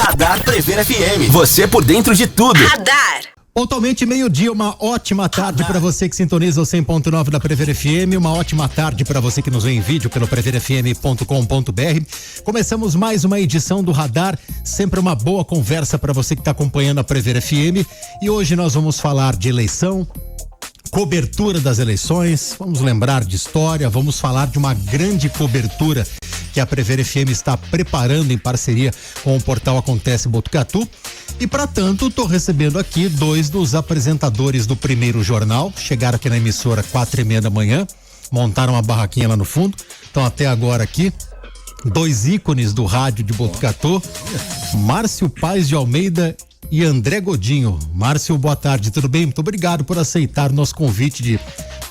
Radar Prever FM. Você por dentro de tudo. Radar. Pontualmente meio-dia, uma ótima tarde para você que sintoniza o 100.9 da Prever FM, uma ótima tarde para você que nos vê em vídeo pelo preverfm.com.br. Começamos mais uma edição do Radar, sempre uma boa conversa para você que está acompanhando a Prever FM, e hoje nós vamos falar de eleição, cobertura das eleições, vamos lembrar de história, vamos falar de uma grande cobertura que a Prever FM está preparando em parceria com o portal Acontece Botucatu. E para tanto, estou recebendo aqui dois dos apresentadores do primeiro jornal, chegaram aqui na emissora 4:30 da manhã, montaram uma barraquinha lá no fundo, estão até agora aqui, dois ícones do rádio de Botucatu, Márcio Paes de Almeida e André Godinho. Márcio, boa tarde, tudo bem? Muito obrigado por aceitar o nosso convite de...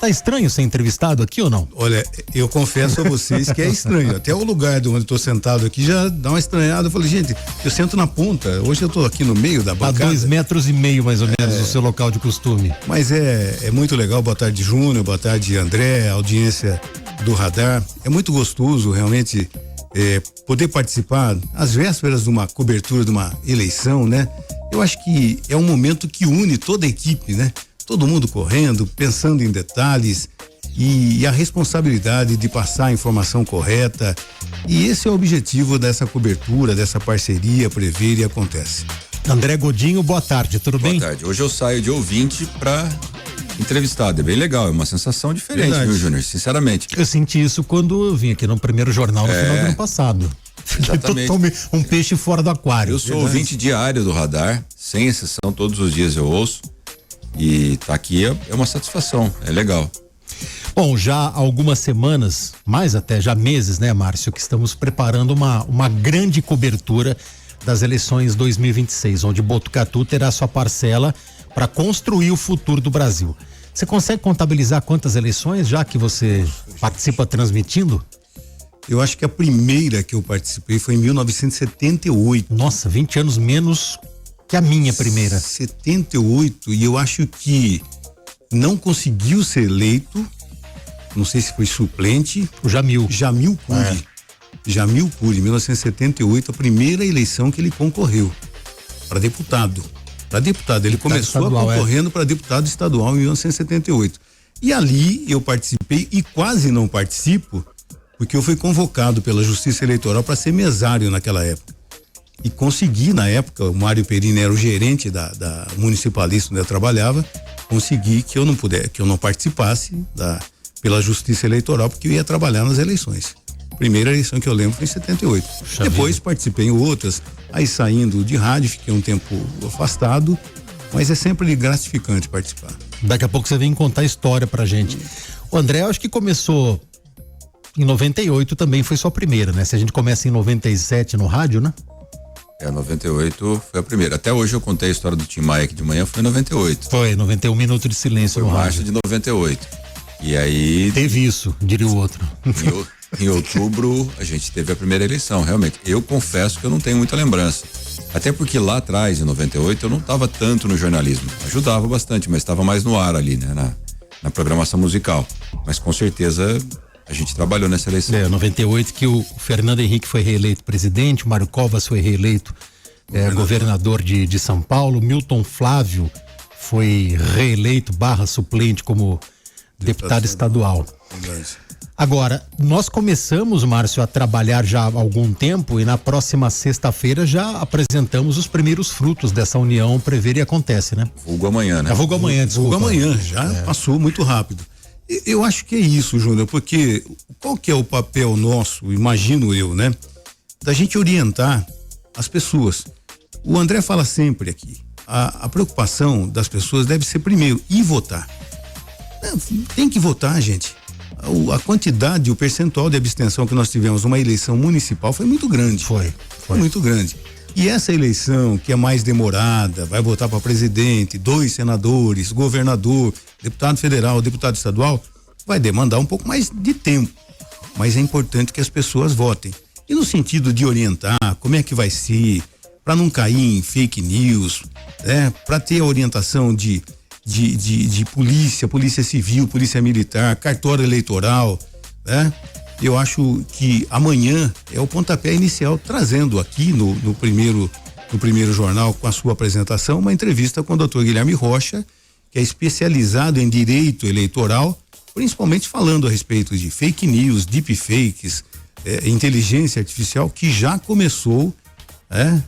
Tá estranho ser entrevistado aqui ou não? Olha, eu confesso a vocês que é estranho. Até o lugar de onde estou sentado aqui já dá uma estranhada. Eu falei, gente, eu sento na ponta. Hoje eu estou aqui no meio da bancada. A 2,5 metros mais ou menos do seu local de costume. Mas é muito legal. Boa tarde, Júnior. Boa tarde, André, audiência do Radar. É muito gostoso realmente poder participar às vésperas de uma cobertura de uma eleição, né? Eu acho que é um momento que une toda a equipe, né? Todo mundo correndo, pensando em detalhes e a responsabilidade de passar a informação correta. E esse é o objetivo dessa cobertura, dessa parceria Prever e Acontece. André Godinho, boa tarde, tudo bem? Boa tarde. Hoje eu saio de ouvinte para entrevistado. É bem legal, é uma sensação diferente, viu, Júnior? Sinceramente. Eu senti isso quando eu vim aqui no primeiro jornal no final do ano passado. Exatamente. Um peixe fora do aquário. Eu sou ouvinte diário do Radar, sem exceção, todos os dias eu ouço. E tá aqui é uma satisfação, é legal. Bom, já há algumas semanas, mais até já meses, né, Márcio, que estamos preparando uma grande cobertura das eleições 2026, onde Botucatu terá sua parcela para construir o futuro do Brasil. Você consegue contabilizar quantas eleições já que você participa transmitindo? Eu acho que a primeira que eu participei foi em 1978. Nossa, 20 anos menos que a minha primeira. 78, e eu acho que não conseguiu ser eleito, não sei se foi suplente. O Jamil Cury. Jamil Cury, 1978, a primeira eleição que ele concorreu para deputado. Ele começou concorrendo para deputado estadual em 1978. E ali eu participei e quase não participo, porque eu fui convocado pela Justiça Eleitoral para ser mesário naquela época. E consegui, na época, o Mário Perini era o gerente da municipalista onde eu trabalhava, consegui que eu não participasse pela Justiça Eleitoral, porque eu ia trabalhar nas eleições. Primeira eleição que eu lembro foi em 78. Depois participei em outras, aí saindo de rádio, fiquei um tempo afastado, mas é sempre gratificante participar. Daqui a pouco você vem contar a história pra gente. O André, eu acho que começou em 98, também foi sua primeira, né? Se a gente começa em 97 no rádio, né? 98 foi a primeira. Até hoje eu contei a história do Tim Maia aqui de manhã, foi em 98. Foi, 91 minutos de silêncio no rádio. Março de 98. E aí... Teve isso, diria o outro. Em outubro a gente teve a primeira eleição, realmente. Eu confesso que eu não tenho muita lembrança. Até porque lá atrás, em 98, eu não estava tanto no jornalismo. Ajudava bastante, mas estava mais no ar ali, né? Na programação musical. Mas com certeza... A gente trabalhou nessa eleição. 98 que o Fernando Henrique foi reeleito presidente, o Mário Covas foi reeleito governador de São Paulo, Milton Flávio foi reeleito /suplente como deputado estadual. Agora, nós começamos, Márcio, a trabalhar já há algum tempo e na próxima sexta-feira já apresentamos os primeiros frutos dessa união Prever e Acontece, né? Vulgo amanhã, né? Vulgo amanhã, desculpa. Vulgo amanhã, já passou muito rápido. Eu acho que é isso, Júnior, porque qual que é o papel nosso, imagino eu, né? Da gente orientar as pessoas. O André fala sempre aqui, a preocupação das pessoas deve ser primeiro, ir votar. Tem que votar, gente. A quantidade, o percentual de abstenção que nós tivemos numa eleição municipal foi muito grande. Foi muito grande. E essa eleição, que é mais demorada, vai votar para presidente, 2 senadores, governador, deputado federal, deputado estadual, vai demandar um pouco mais de tempo. Mas é importante que as pessoas votem. E no sentido de orientar como é que vai ser, para não cair em fake news, né? Para ter a orientação de polícia civil, polícia militar, cartório eleitoral, né? Eu acho que amanhã é o pontapé inicial, trazendo aqui no primeiro no primeiro jornal, com a sua apresentação, uma entrevista com o Dr. Guilherme Rocha, que é especializado em direito eleitoral, principalmente falando a respeito de fake news, deepfakes, inteligência artificial, que já começou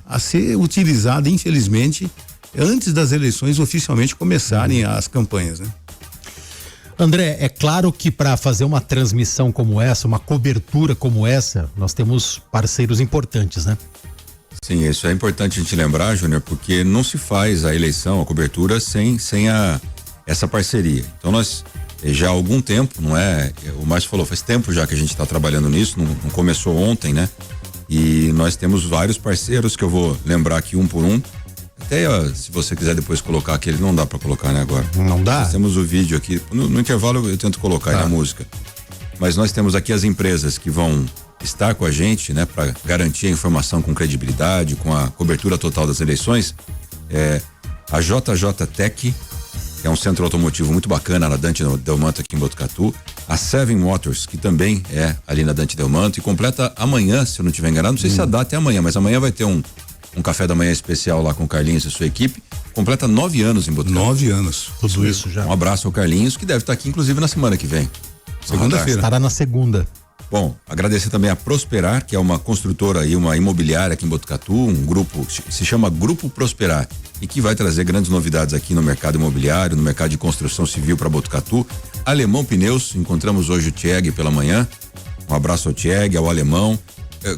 a ser utilizada, infelizmente, antes das eleições oficialmente começarem as campanhas, né? André, é claro que para fazer uma transmissão como essa, uma cobertura como essa, nós temos parceiros importantes, né? Sim, isso é importante a gente lembrar, Júnior, porque não se faz a eleição, a cobertura sem essa parceria. Então nós já há algum tempo, não é? O Márcio falou, faz tempo já que a gente está trabalhando nisso, não começou ontem, né? E nós temos vários parceiros que eu vou lembrar aqui um por um. Até se você quiser depois colocar aqui, ele não dá para colocar, né, agora. Não dá? Nós temos o vídeo aqui, no intervalo eu tento colocar aí na música. Mas nós temos aqui as empresas que vão estar com a gente, né, para garantir a informação com credibilidade, com a cobertura total das eleições. A JJ Tech, que é um centro automotivo muito bacana na Dante Delmanto aqui em Botucatu. A Seven Motors, que também é ali na Dante Delmanto, e completa amanhã, se eu não estiver enganado, não sei se a data é amanhã, mas amanhã vai ter um café da manhã especial lá com o Carlinhos e sua equipe. Completa 9 anos em Botucatu. 9 anos. Tudo isso já. Um abraço ao Carlinhos, que deve estar aqui inclusive na semana que vem. Segunda-feira. Estará na segunda. Bom, agradecer também a Prosperar, que é uma construtora e uma imobiliária aqui em Botucatu, um grupo que se chama Grupo Prosperar e que vai trazer grandes novidades aqui no mercado imobiliário, no mercado de construção civil para Botucatu. Alemão Pneus, encontramos hoje o Tieg pela manhã. Um abraço ao Tieg, ao Alemão.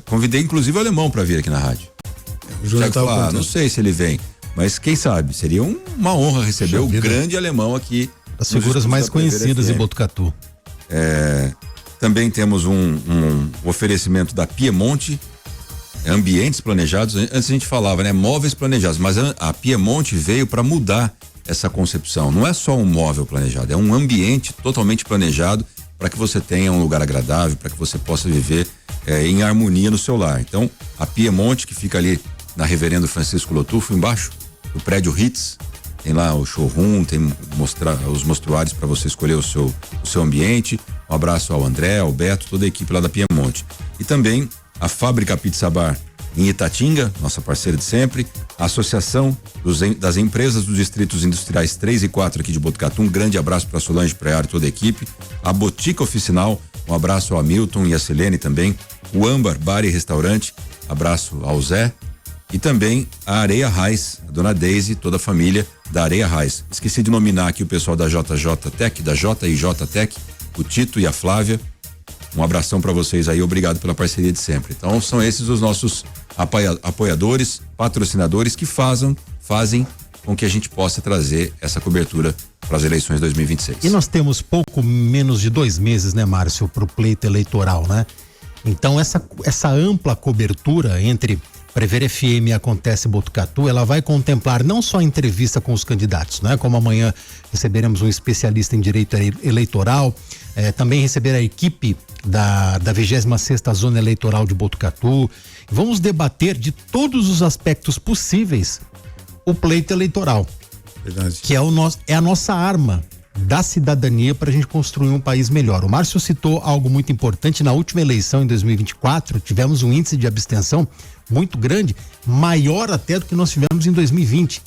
Convidei inclusive o Alemão para vir aqui na rádio. Não sei se ele vem, mas quem sabe, seria uma honra receber o grande Alemão aqui. As figuras mais conhecidas em Botucatu. Também temos um oferecimento da Piemonte, ambientes planejados. Antes a gente falava, né, móveis planejados, mas a Piemonte veio para mudar essa concepção. Não é só um móvel planejado, é um ambiente totalmente planejado para que você tenha um lugar agradável, para que você possa viver em harmonia no seu lar. Então, a Piemonte, que fica ali na Reverendo Francisco Lotufo, embaixo do prédio Ritz, tem lá o showroom, tem os mostruários para você escolher o seu ambiente. Um abraço ao André, ao Beto, toda a equipe lá da Piemonte. E também a Fábrica Pizza Bar em Itatinga, nossa parceira de sempre, a Associação das Empresas dos Distritos Industriais 3 e 4 aqui de Botucatu. Um grande abraço para Solange Prear e toda a equipe. A Botica Oficinal, um abraço ao Hamilton e a Silene também. O Âmbar Bar e Restaurante, abraço ao Zé. E também a Areia Raiz, a dona Deise, toda a família da Areia Raiz. Esqueci de nominar aqui o pessoal da JJ Tech, da JJ Tech, o Tito e a Flávia. Um abração para vocês aí, obrigado pela parceria de sempre. Então são esses os nossos apoiadores, patrocinadores que fazem com que a gente possa trazer essa cobertura para as eleições 2026. E nós temos pouco menos de 2 meses, né, Márcio, para o pleito eleitoral, né? Então essa ampla cobertura entre Prever FM e Acontece Botucatu, ela vai contemplar não só a entrevista com os candidatos, né? Como amanhã receberemos um especialista em direito eleitoral, também receber a equipe da 26ª Zona Eleitoral de Botucatu. Vamos debater de todos os aspectos possíveis o pleito eleitoral. Verdade. Que é a nossa arma da cidadania para a gente construir um país melhor. O Márcio citou algo muito importante. Na última eleição, em 2024, tivemos um índice de abstenção muito grande, maior até do que nós tivemos em 2020,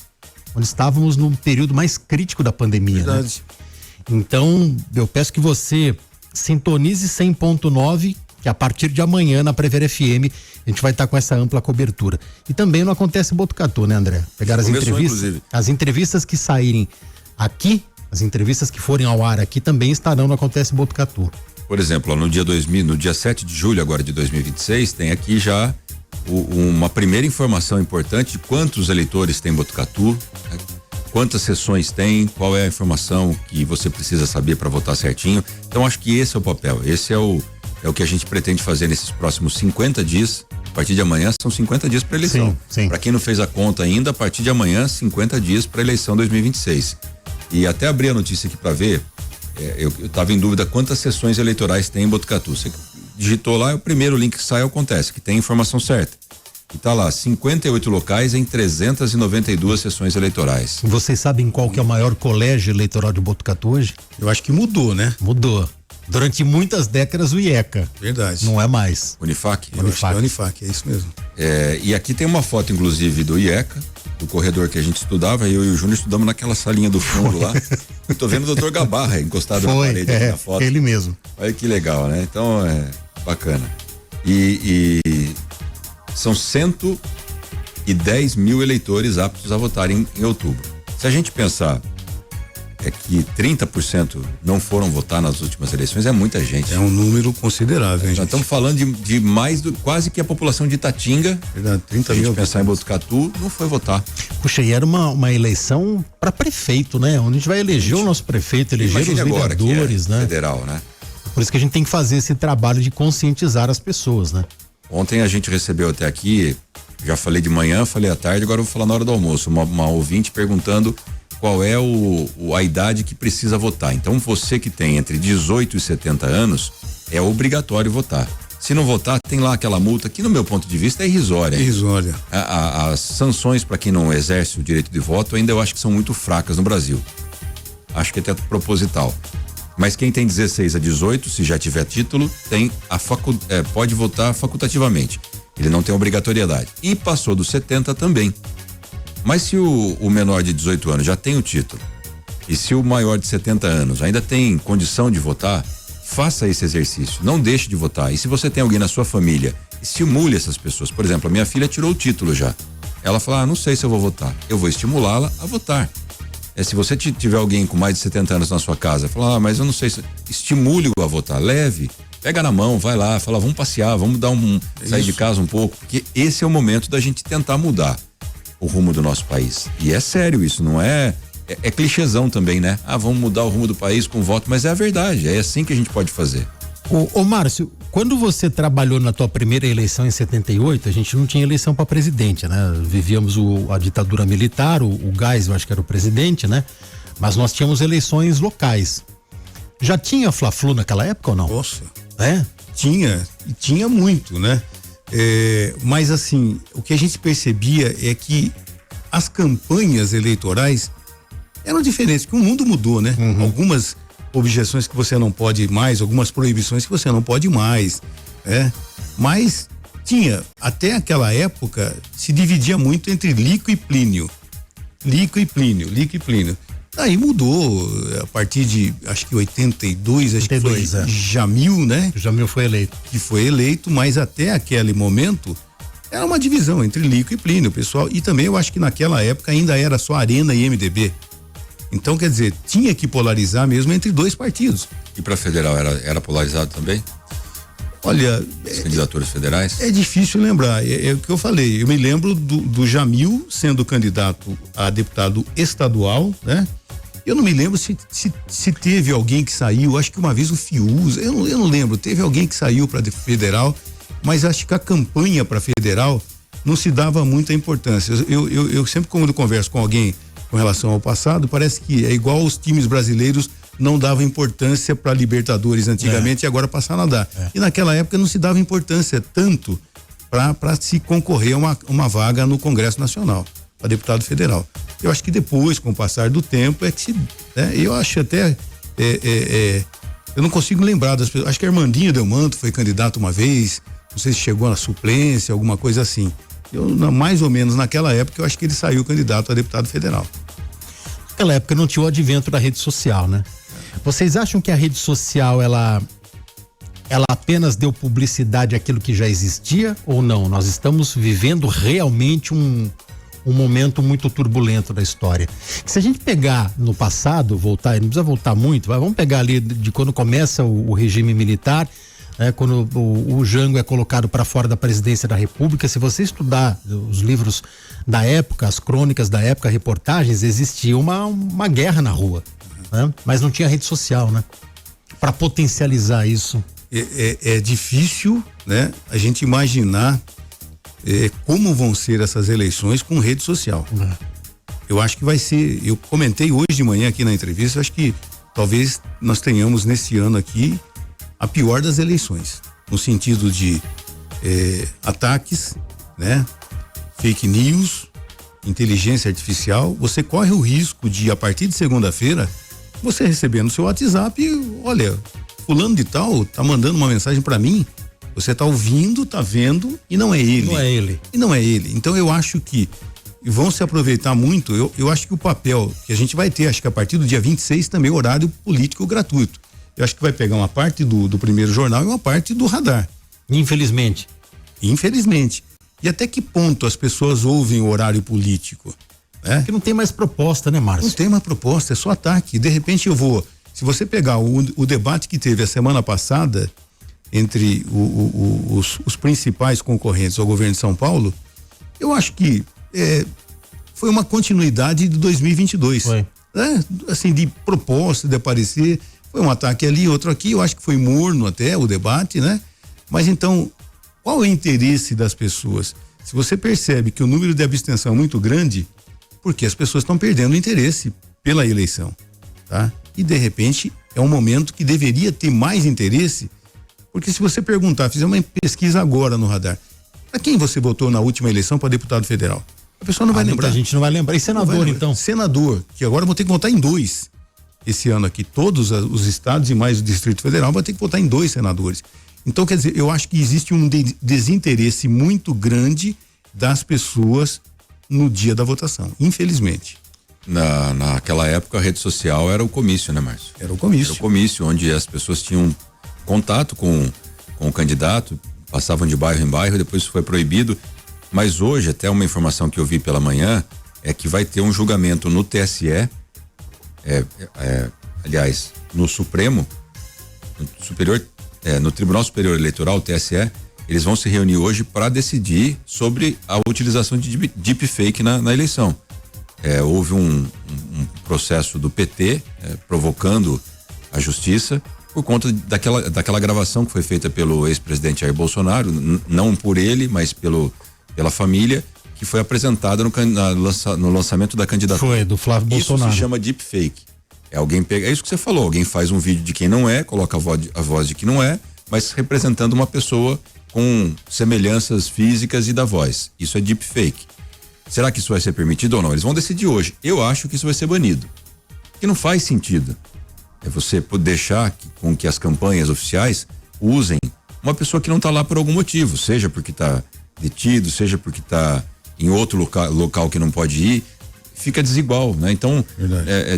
onde estávamos no período mais crítico da pandemia. Verdade. Né? Então, eu peço que você sintonize 100.9, que a partir de amanhã na Prever FM a gente vai estar com essa ampla cobertura. E também não Acontece Botucatu, né, André? Pegar as entrevistas, inclusive. As entrevistas que saírem aqui, as entrevistas que forem ao ar aqui também estarão no Acontece Botucatu. Por exemplo, no dia 7 de julho agora de 2026, tem aqui já uma primeira informação importante de quantos eleitores tem Botucatu, né? Quantas sessões tem, qual é a informação que você precisa saber para votar certinho. Então acho que esse é o papel, esse é o que a gente pretende fazer nesses próximos 50 dias. A partir de amanhã são 50 dias para eleição. Para quem não fez a conta ainda, a partir de amanhã 50 dias para eleição 2026. E até abri a notícia aqui para ver, eu estava em dúvida quantas sessões eleitorais tem em Botucatu. Você digitou lá, é o primeiro link que sai Acontece, que tem a informação certa. E tá lá, 58 locais em 392 sessões eleitorais. Vocês sabem qual que é o maior colégio eleitoral de Botucatu hoje? Eu acho que mudou, né? Mudou. Durante muitas décadas o IECA. Verdade. Não é mais. Unifac? Eu acho que é Unifac, é isso mesmo. E aqui tem uma foto, inclusive, do IECA, do corredor que a gente estudava, eu e o Júnior estudamos naquela salinha do fundo lá. Eu tô vendo o Dr. Gabarra encostado na parede aqui na foto. Ele mesmo. Olha que legal, né? Então, bacana. E são 110 mil eleitores aptos a votarem em outubro. Se a gente pensar que 30% não foram votar nas últimas eleições, é muita gente. É um número considerável, hein, Nós estamos falando de mais do quase que a população de Itatinga. Verdade, 30 Se a mil. gente pensar em Botucatu, não foi votar. Puxa, e era uma eleição para prefeito, né? Onde a gente vai eleger o nosso prefeito, eleger Imagine os agora vereadores, que é né? federal, né? Por isso que a gente tem que fazer esse trabalho de conscientizar as pessoas, né? Ontem a gente recebeu até aqui, já falei de manhã, falei à tarde, agora eu vou falar na hora do almoço, uma ouvinte perguntando qual é a idade que precisa votar. Então você que tem entre 18 e 70 anos, é obrigatório votar. Se não votar, tem lá aquela multa que no meu ponto de vista é irrisória. Irrisória. As sanções para quem não exerce o direito de voto ainda eu acho que são muito fracas no Brasil. Acho que é até proposital. Mas quem tem 16 a 18, se já tiver título, tem pode votar facultativamente. Ele não tem obrigatoriedade. E passou dos 70 também. Mas se o menor de 18 anos já tem o título, e se o maior de 70 anos ainda tem condição de votar, faça esse exercício, não deixe de votar. E se você tem alguém na sua família, estimule essas pessoas. Por exemplo, a minha filha tirou o título já. Ela fala, não sei se eu vou votar. Eu vou estimulá-la a votar. Se você tiver alguém com mais de 70 anos na sua casa, fala, mas eu não sei se... Estimule-o a votar, leve, pega na mão, vai lá, fala, vamos passear, vamos sair de casa um pouco, porque esse é o momento da gente tentar mudar o rumo do nosso país. E é sério isso, não é clichêzão também, né? Vamos mudar o rumo do país com voto, mas é a verdade, é assim que a gente pode fazer. Ô Márcio, quando você trabalhou na tua primeira eleição em 78, a gente não tinha eleição para presidente, né? Vivíamos a ditadura militar, o Geisel, eu acho que era o presidente, né? Mas nós tínhamos eleições locais. Já tinha Fla-Flu naquela época ou não? Nossa. Tinha muito, né? Mas assim, o que a gente percebia é que as campanhas eleitorais eram diferentes, porque o mundo mudou, né? Uhum. Algumas objeções que você não pode mais, algumas proibições que você não pode mais, mas tinha, até aquela época, se dividia muito entre Lico e Plínio. Aí mudou, a partir de, acho que 82, acho que foi Jamil, né? Jamil foi eleito. Que foi eleito, mas até aquele momento era uma divisão entre Lico e Plínio, pessoal, e também eu acho que naquela época ainda era só Arena e MDB. Então, quer dizer, tinha que polarizar mesmo entre dois partidos. E para federal era polarizado também? Olha, as candidaturas federais? É difícil lembrar, é o que eu falei, eu me lembro do Jamil sendo candidato a deputado estadual, né? Eu não me lembro se teve alguém que saiu, acho que uma vez o Fiuza, eu não lembro, teve alguém que saiu para federal, mas acho que a campanha para federal não se dava muita importância. Eu sempre, quando converso com alguém com relação ao passado, parece que é igual os times brasileiros não davam importância para Libertadores antigamente e agora passaram a dar. E naquela época não se dava importância tanto para se concorrer a uma vaga no Congresso Nacional, para deputado federal. Eu acho que depois, com o passar do tempo, é que se. Eu acho até. Eu não consigo lembrar das pessoas. Acho que Armandinho Delmanto foi candidato uma vez, não sei se chegou na suplência, alguma coisa assim. Mais ou menos naquela época, eu acho que ele saiu candidato a deputado federal. Naquela época não tinha o advento da rede social, né? Vocês acham que a rede social, ela apenas deu publicidade àquilo que já existia ou não? Nós estamos vivendo realmente um momento muito turbulento da história. Se a gente pegar no passado, voltar, não precisa voltar muito, vamos pegar ali de quando começa o regime militar, quando o Jango é colocado para fora da presidência da República. Se você estudar os livros da época, as crônicas da época, reportagens, existia uma guerra na rua, né? Mas não tinha rede social, né? Para potencializar isso. É difícil, né? A gente imaginar como vão ser essas eleições com rede social. Eu acho que vai ser, eu comentei hoje de manhã aqui na entrevista, eu acho que talvez nós tenhamos nesse ano aqui a pior das eleições, no sentido de ataques, né? Fake news, inteligência artificial. Você corre o risco de, a partir de segunda-feira, você receber no seu WhatsApp, olha, fulano de tal tá mandando uma mensagem para mim. Você tá ouvindo, tá vendo e não é ele. Não é ele. E não é ele. Então eu acho que vão se aproveitar muito. Eu acho que o papel que a gente vai ter, acho que a partir do dia 26 também horário político gratuito. Eu acho que vai pegar uma parte do primeiro jornal e uma parte do radar. Infelizmente. E até que ponto as pessoas ouvem o horário político? Porque não tem mais proposta, né, Márcio? Não tem uma proposta, é só ataque. De repente se você pegar o debate que teve a semana passada entre os principais concorrentes ao governo de São Paulo, eu acho que foi uma continuidade de 2022. Foi. Assim, de proposta, de aparecer, foi um ataque ali, outro aqui, eu acho que foi morno até o debate, né? Mas então, qual é o interesse das pessoas? Se você percebe que o número de abstenção é muito grande, porque as pessoas estão perdendo o interesse pela eleição, tá? E de repente é um momento que deveria ter mais interesse, porque se você perguntar, fizer uma pesquisa agora no radar, para quem você votou na última eleição para deputado federal? A pessoa não vai lembrar. A gente não vai lembrar. E senador, então? Senador, que agora eu vou ter que votar em 2 esse ano aqui. Todos os estados e mais o Distrito Federal vai ter que votar em 2 senadores. Então, quer dizer, eu acho que existe um desinteresse muito grande das pessoas no dia da votação, infelizmente. Naquela época a rede social era o comício, né, Márcio? Era o comício. Era o comício, onde as pessoas tinham contato com o candidato, passavam de bairro em bairro, depois isso foi proibido. Mas hoje, até uma informação que eu vi pela manhã, é que vai ter um julgamento no TSE, aliás, no Supremo, no Tribunal Superior Eleitoral, TSE, eles vão se reunir hoje para decidir sobre a utilização de deepfake na eleição. Houve um processo do PT provocando a justiça por conta daquela gravação que foi feita pelo ex-presidente Jair Bolsonaro, não por ele, mas pela família, que foi apresentada no lançamento da candidatura. Foi, do Flávio Bolsonaro. Isso se chama deepfake. É isso que você falou, alguém faz um vídeo de quem não é, coloca a voz de quem não é, mas representando uma pessoa com semelhanças físicas e da voz. Isso é deepfake. Será que isso vai ser permitido ou não? Eles vão decidir hoje. Eu acho que isso vai ser banido. Porque não faz sentido. É você deixar com que as campanhas oficiais usem uma pessoa que não está lá por algum motivo, seja porque está detido, seja porque está em outro local que não pode ir, fica desigual, né? Então,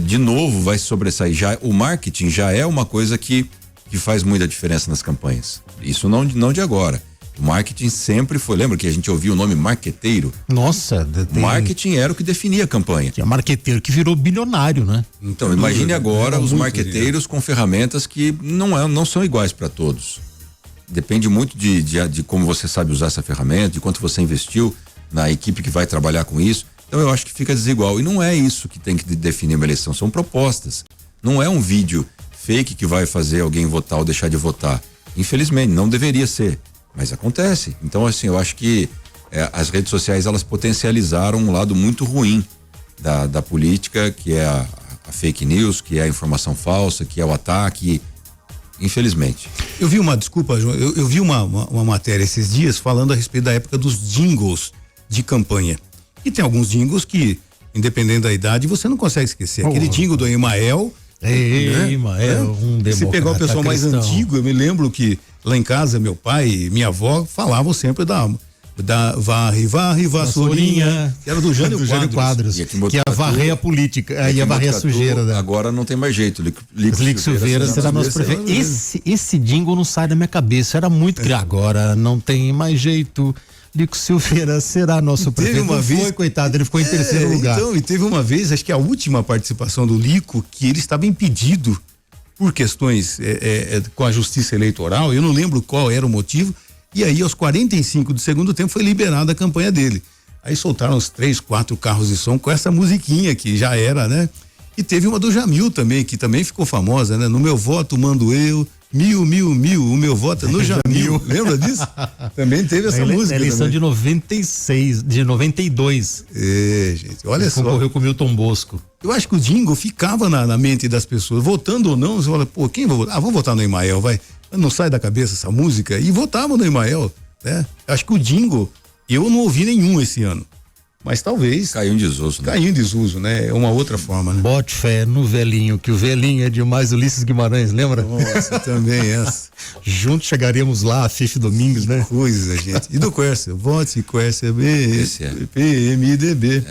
de novo vai sobressair. O marketing já é uma coisa que faz muita diferença nas campanhas. Isso não de agora. O marketing sempre foi, lembra que a gente ouvia o nome marqueteiro? Nossa, marketing era o que definia a campanha. Tinha marqueteiro que virou bilionário, né? Então, imagine agora os marqueteiros com ferramentas que não são iguais para todos. Depende muito de como você sabe usar essa ferramenta, de quanto você investiu na equipe que vai trabalhar com isso. Então eu acho que fica desigual. E não é isso que tem que definir uma eleição, são propostas. Não é um vídeo fake que vai fazer alguém votar ou deixar de votar. Infelizmente, não deveria ser. Mas acontece. Então, assim, eu acho que as redes sociais, elas potencializaram um lado muito ruim da política, que é a fake news, que é a informação falsa, que é o ataque. Infelizmente. Eu vi eu vi uma matéria esses dias falando a respeito da época dos jingles de campanha. E tem alguns jingles que, independente da idade, você não consegue esquecer. Aquele jingle do Emael. Emael, um democrata. Se pegar o pessoal mais antigo, eu me lembro que lá em casa, meu pai e minha avó falavam sempre da varre, vassourinha, que era do Jânio Quadros. Que ia varrer a política, ia varrer a sujeira. Agora não tem mais jeito. Lico Silveira será nosso prefeito. Esse jingle não sai da minha cabeça, era muito criado. Agora não tem mais jeito. Lico Silveira será nosso prefeito. Uma vez, coitado, ele ficou em terceiro lugar. Então, e teve uma vez, acho que a última participação do Lico, que ele estava impedido por questões com a justiça eleitoral, eu não lembro qual era o motivo, e aí aos 45 do segundo tempo foi liberada a campanha dele. Aí soltaram uns 3, 4 carros de som com essa musiquinha que já era, né? E teve uma do Jamil também, que também ficou famosa, né? No meu voto mando eu, mil, o meu voto é no Jamil. Lembra disso? Também teve essa música. Na eleição de 92. Gente, olha só. Concorreu com o Milton Bosco. Eu acho que o jingle ficava na mente das pessoas, votando ou não, você fala, pô, quem vai votar? Vamos votar no Emael, vai. Não sai da cabeça essa música, e votavam no Emael, né? Acho que o jingle, eu não ouvi nenhum esse ano, Mas talvez. Caiu em desuso, né? Caiu em desuso, né? É uma outra forma, né? Bote fé no velhinho, que o velhinho é demais, Ulisses Guimarães, lembra? Nossa, também essa. Juntos chegaremos lá, assiste Domingos, né? Coisa, gente. E do Quércia? Vote Quércia Esse é. PMDB.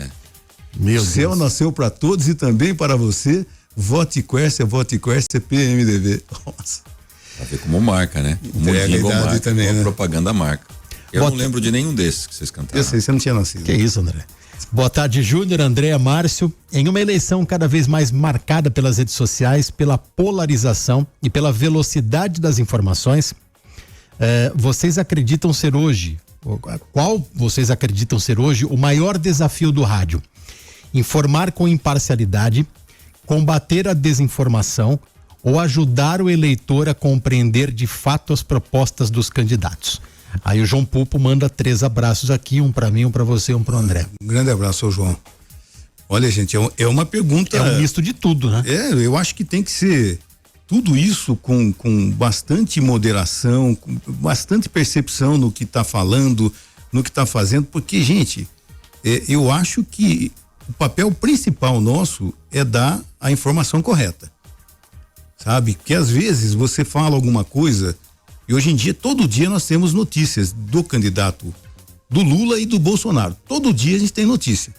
Meu O céu Deus. nasceu para todos e também para você. Vote Quércia, PMDB. Nossa. Pra ver como marca, né? O Entrega a jingle idade marca, também, como a né? propaganda marca. Eu Bota- não lembro de nenhum desses que vocês cantaram. Eu sei, você não tinha nascido. Que isso, André? Boa tarde, Júnior, Andréa, Márcio. Em uma eleição cada vez mais marcada pelas redes sociais, pela polarização e pela velocidade das informações, vocês acreditam ser hoje, qual vocês acreditam ser hoje o maior desafio do rádio? Informar com imparcialidade, combater a desinformação ou ajudar o eleitor a compreender de fato as propostas dos candidatos? Aí o João Pupo manda 3 abraços aqui, um pra mim, um pra você, um pro André. Um grande abraço, seu João. Olha, gente, é uma pergunta. É um misto de tudo, né? Eu acho que tem que ser tudo isso com bastante moderação, com bastante percepção no que está falando, no que está fazendo, porque, gente, eu acho que o papel principal nosso é dar a informação correta, sabe? Que às vezes você fala alguma coisa e hoje em dia, todo dia nós temos notícias do candidato do Lula e do Bolsonaro. Todo dia a gente tem notícia,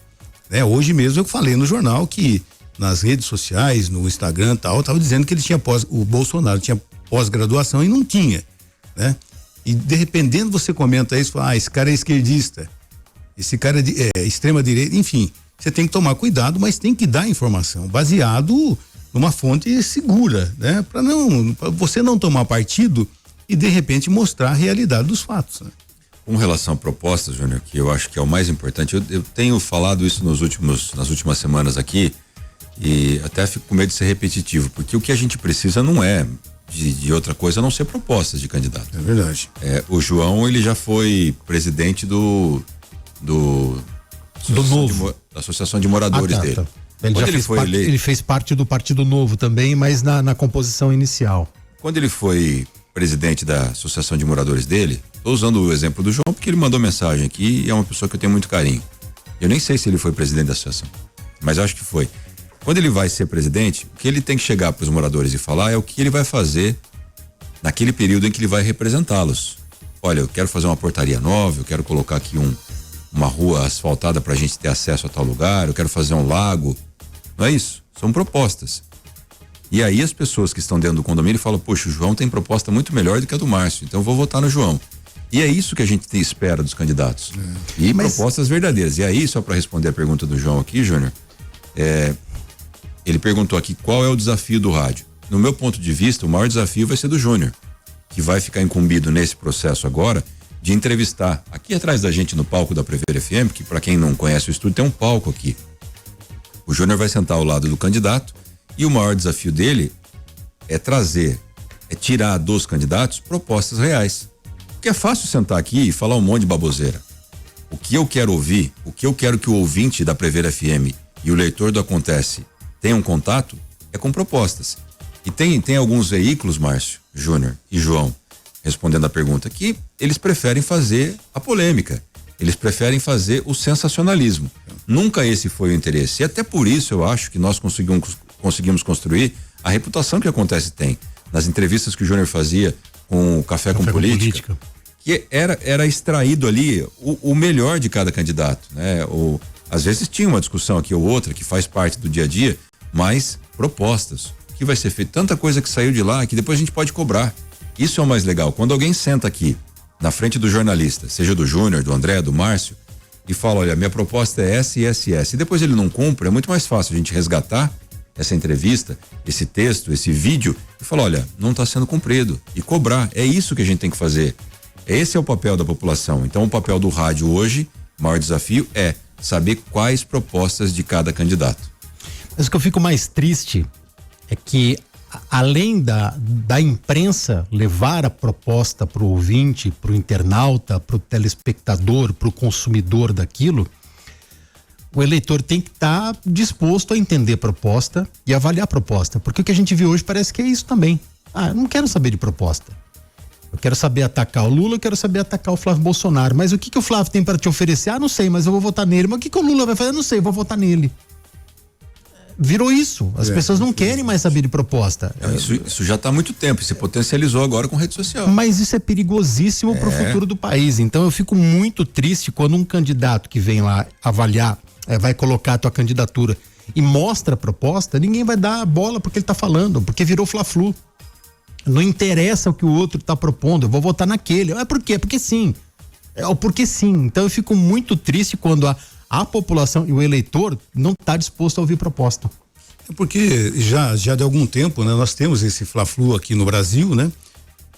né? Hoje mesmo eu falei no jornal que nas redes sociais, no Instagram e tal, tava dizendo que ele tinha o Bolsonaro tinha pós-graduação e não tinha, né? E dependendo você comenta isso, fala, esse cara é esquerdista, esse cara é extrema direita, enfim, você tem que tomar cuidado, mas tem que dar informação baseado numa fonte segura, né? Pra você não tomar partido e de repente mostrar a realidade dos fatos, né? Com relação a propostas, Júnior, que eu acho que é o mais importante, eu tenho falado isso nas últimas semanas aqui e até fico com medo de ser repetitivo, porque o que a gente precisa não é de outra coisa a não ser propostas de candidato. É verdade. O João, ele já foi presidente da Associação de Moradores dele. Ele fez parte do Partido Novo também, mas na composição inicial. Quando ele foi presidente da Associação de Moradores dele, estou usando o exemplo do João porque ele mandou mensagem aqui e é uma pessoa que eu tenho muito carinho. Eu nem sei se ele foi presidente da associação, mas acho que foi. Quando ele vai ser presidente, o que ele tem que chegar para os moradores e falar é o que ele vai fazer naquele período em que ele vai representá-los. Olha, eu quero fazer uma portaria nova, eu quero colocar aqui uma rua asfaltada para a gente ter acesso a tal lugar, eu quero fazer um lago. Não é isso? São propostas. E aí as pessoas que estão dentro do condomínio falam, poxa, o João tem proposta muito melhor do que a do Márcio, então eu vou votar no João. E é isso que a gente espera dos candidatos. E propostas verdadeiras. E aí, só para responder a pergunta do João aqui, Júnior, ele perguntou aqui qual é o desafio do rádio. No meu ponto de vista, o maior desafio vai ser do Júnior, que vai ficar incumbido nesse processo agora de entrevistar. Aqui atrás da gente no palco da Prevere FM, que para quem não conhece o estúdio, tem um palco aqui. O Júnior vai sentar ao lado do candidato e o maior desafio dele é tirar dos candidatos propostas reais. Porque é fácil sentar aqui e falar um monte de baboseira. O que eu quero ouvir, o que eu quero que o ouvinte da Prevere FM e o leitor do Acontece tenham contato é com propostas. E tem alguns veículos, Márcio, Júnior e João, respondendo a pergunta, que eles preferem fazer a polêmica. Eles preferem fazer o sensacionalismo. Nunca esse foi o interesse. E até por isso eu acho que nós conseguimos construir a reputação que Acontece tem. Nas entrevistas que o Júnior fazia com o Café com Política, que era extraído ali o melhor de cada candidato, né? Às vezes tinha uma discussão aqui ou outra que faz parte do dia a dia, mas propostas, o que vai ser feito, tanta coisa que saiu de lá que depois a gente pode cobrar. Isso é o mais legal, quando alguém senta aqui na frente do jornalista, seja do Júnior, do André, do Márcio, e fala, olha, minha proposta é essa e essa e essa, e depois ele não cumpre, é muito mais fácil a gente resgatar essa entrevista, esse texto, esse vídeo, e falar, olha, não está sendo cumprido, e cobrar. É isso que a gente tem que fazer. Esse é o papel da população. Então o papel do rádio hoje, o maior desafio é saber quais propostas de cada candidato. Mas o que eu fico mais triste é que, além da imprensa levar a proposta para o ouvinte, para o internauta, para o telespectador, para o consumidor daquilo, o eleitor tem que estar disposto a entender a proposta e avaliar a proposta, porque o que a gente viu hoje parece que é isso também. Eu não quero saber de proposta. Eu quero saber atacar o Lula, eu quero saber atacar o Flávio Bolsonaro. Mas o que o Flávio tem para te oferecer? Ah, não sei, mas eu vou votar nele. Mas o que o Lula vai fazer? Eu não sei, eu vou votar nele. Virou isso. As pessoas não querem mais saber de proposta. Isso já está há muito tempo. Se potencializou agora com rede social. Mas isso é perigosíssimo para o futuro do país. Então eu fico muito triste quando um candidato que vem lá avaliar, vai colocar a tua candidatura e mostra a proposta, ninguém vai dar a bola porque ele está falando, porque virou Fla-Flu. Não interessa o que o outro está propondo, eu vou votar naquele. Por quê? Porque sim. Porque sim. Então eu fico muito triste quando a população e o eleitor não está disposto a ouvir proposta. É porque já de algum tempo, né, nós temos esse Fla-Flu aqui no Brasil, né?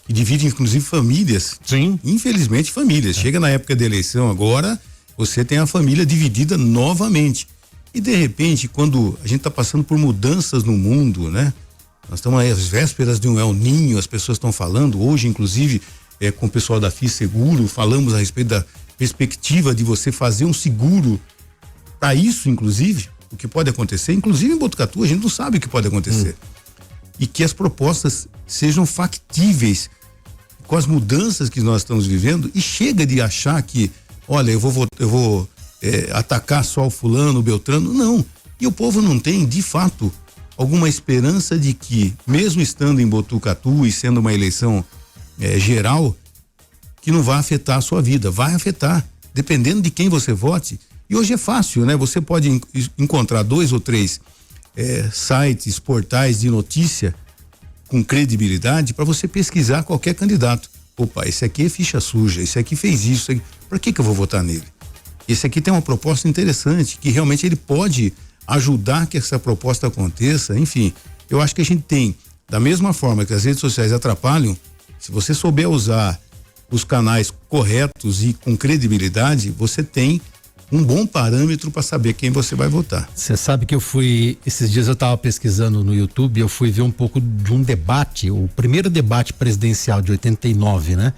Que divide inclusive famílias. Sim. Infelizmente famílias. Chega na época da eleição agora, você tem a família dividida novamente. E de repente, quando a gente está passando por mudanças no mundo, né? Nós estamos aí às vésperas de um El Ninho, as pessoas estão falando, hoje inclusive com o pessoal da FIS Seguro, falamos a respeito da perspectiva de você fazer um seguro para isso, inclusive, o que pode acontecer, inclusive em Botucatu, a gente não sabe o que pode acontecer. E que as propostas sejam factíveis com as mudanças que nós estamos vivendo, e chega de achar que, olha, eu vou atacar só o fulano, o Beltrano, não. E o povo não tem, de fato, alguma esperança de que, mesmo estando em Botucatu e sendo uma eleição geral, que não vai afetar a sua vida. Vai afetar, dependendo de quem você vote. E hoje é fácil, né? Você pode encontrar 2 ou 3 sites, portais de notícia com credibilidade para você pesquisar qualquer candidato. Opa, esse aqui é ficha suja, esse aqui fez isso. Por que eu vou votar nele? Esse aqui tem uma proposta interessante, que realmente ele pode ajudar que essa proposta aconteça. Enfim, eu acho que a gente tem, da mesma forma que as redes sociais atrapalham, se você souber usar os canais corretos e com credibilidade, você tem um bom parâmetro para saber quem você vai votar. Você sabe que esses dias eu estava pesquisando no YouTube, eu fui ver um pouco de um debate, o primeiro debate presidencial de 89, né?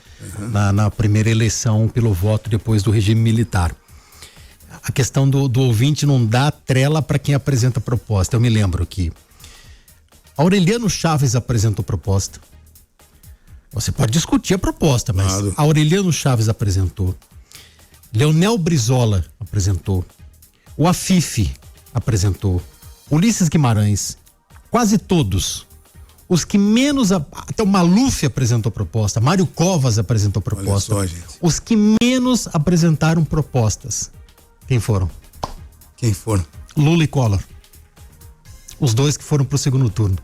Na primeira eleição pelo voto depois do regime militar. A questão do ouvinte não dá trela para quem apresenta proposta. Eu me lembro que Aureliano Chaves apresentou proposta. Você pode discutir a proposta, mas Aureliano Chaves apresentou. Leonel Brizola apresentou. O Afife apresentou. Ulisses Guimarães. Quase todos. Os que menos. Até o Maluf apresentou proposta. Mário Covas apresentou proposta. Olha só, gente. Os que menos apresentaram propostas. Quem foram? Quem foram? Lula e Collor. Os dois que foram pro segundo turno.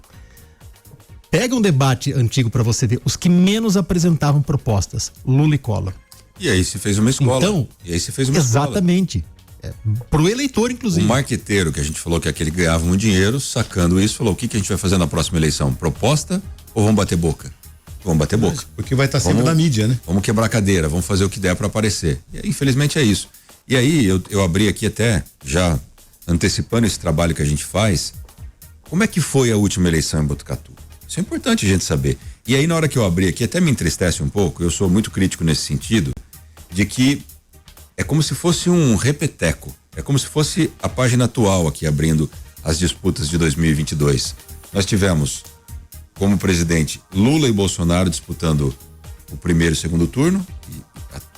Pega um debate antigo para você ver. Os que menos apresentavam propostas. Lula e Collor. E aí se fez uma escola. Então, exatamente. Pro eleitor, inclusive. O marqueteiro que a gente falou que aquele ganhava muito dinheiro, sacando isso, falou: o que a gente vai fazer na próxima eleição? Proposta ou vamos bater boca? Vamos bater boca. Porque vai estar sempre na mídia, né? Vamos quebrar a cadeira, vamos fazer o que der para aparecer. E aí, infelizmente é isso. E aí eu abri aqui até, já antecipando esse trabalho que a gente faz, como é que foi a última eleição em Botucatu? Isso é importante a gente saber. E aí na hora que eu abri aqui, até me entristece um pouco, eu sou muito crítico nesse sentido, de que é como se fosse um repeteco, é como se fosse a página atual aqui abrindo as disputas de 2022. Nós tivemos como presidente Lula e Bolsonaro disputando o primeiro e segundo turno,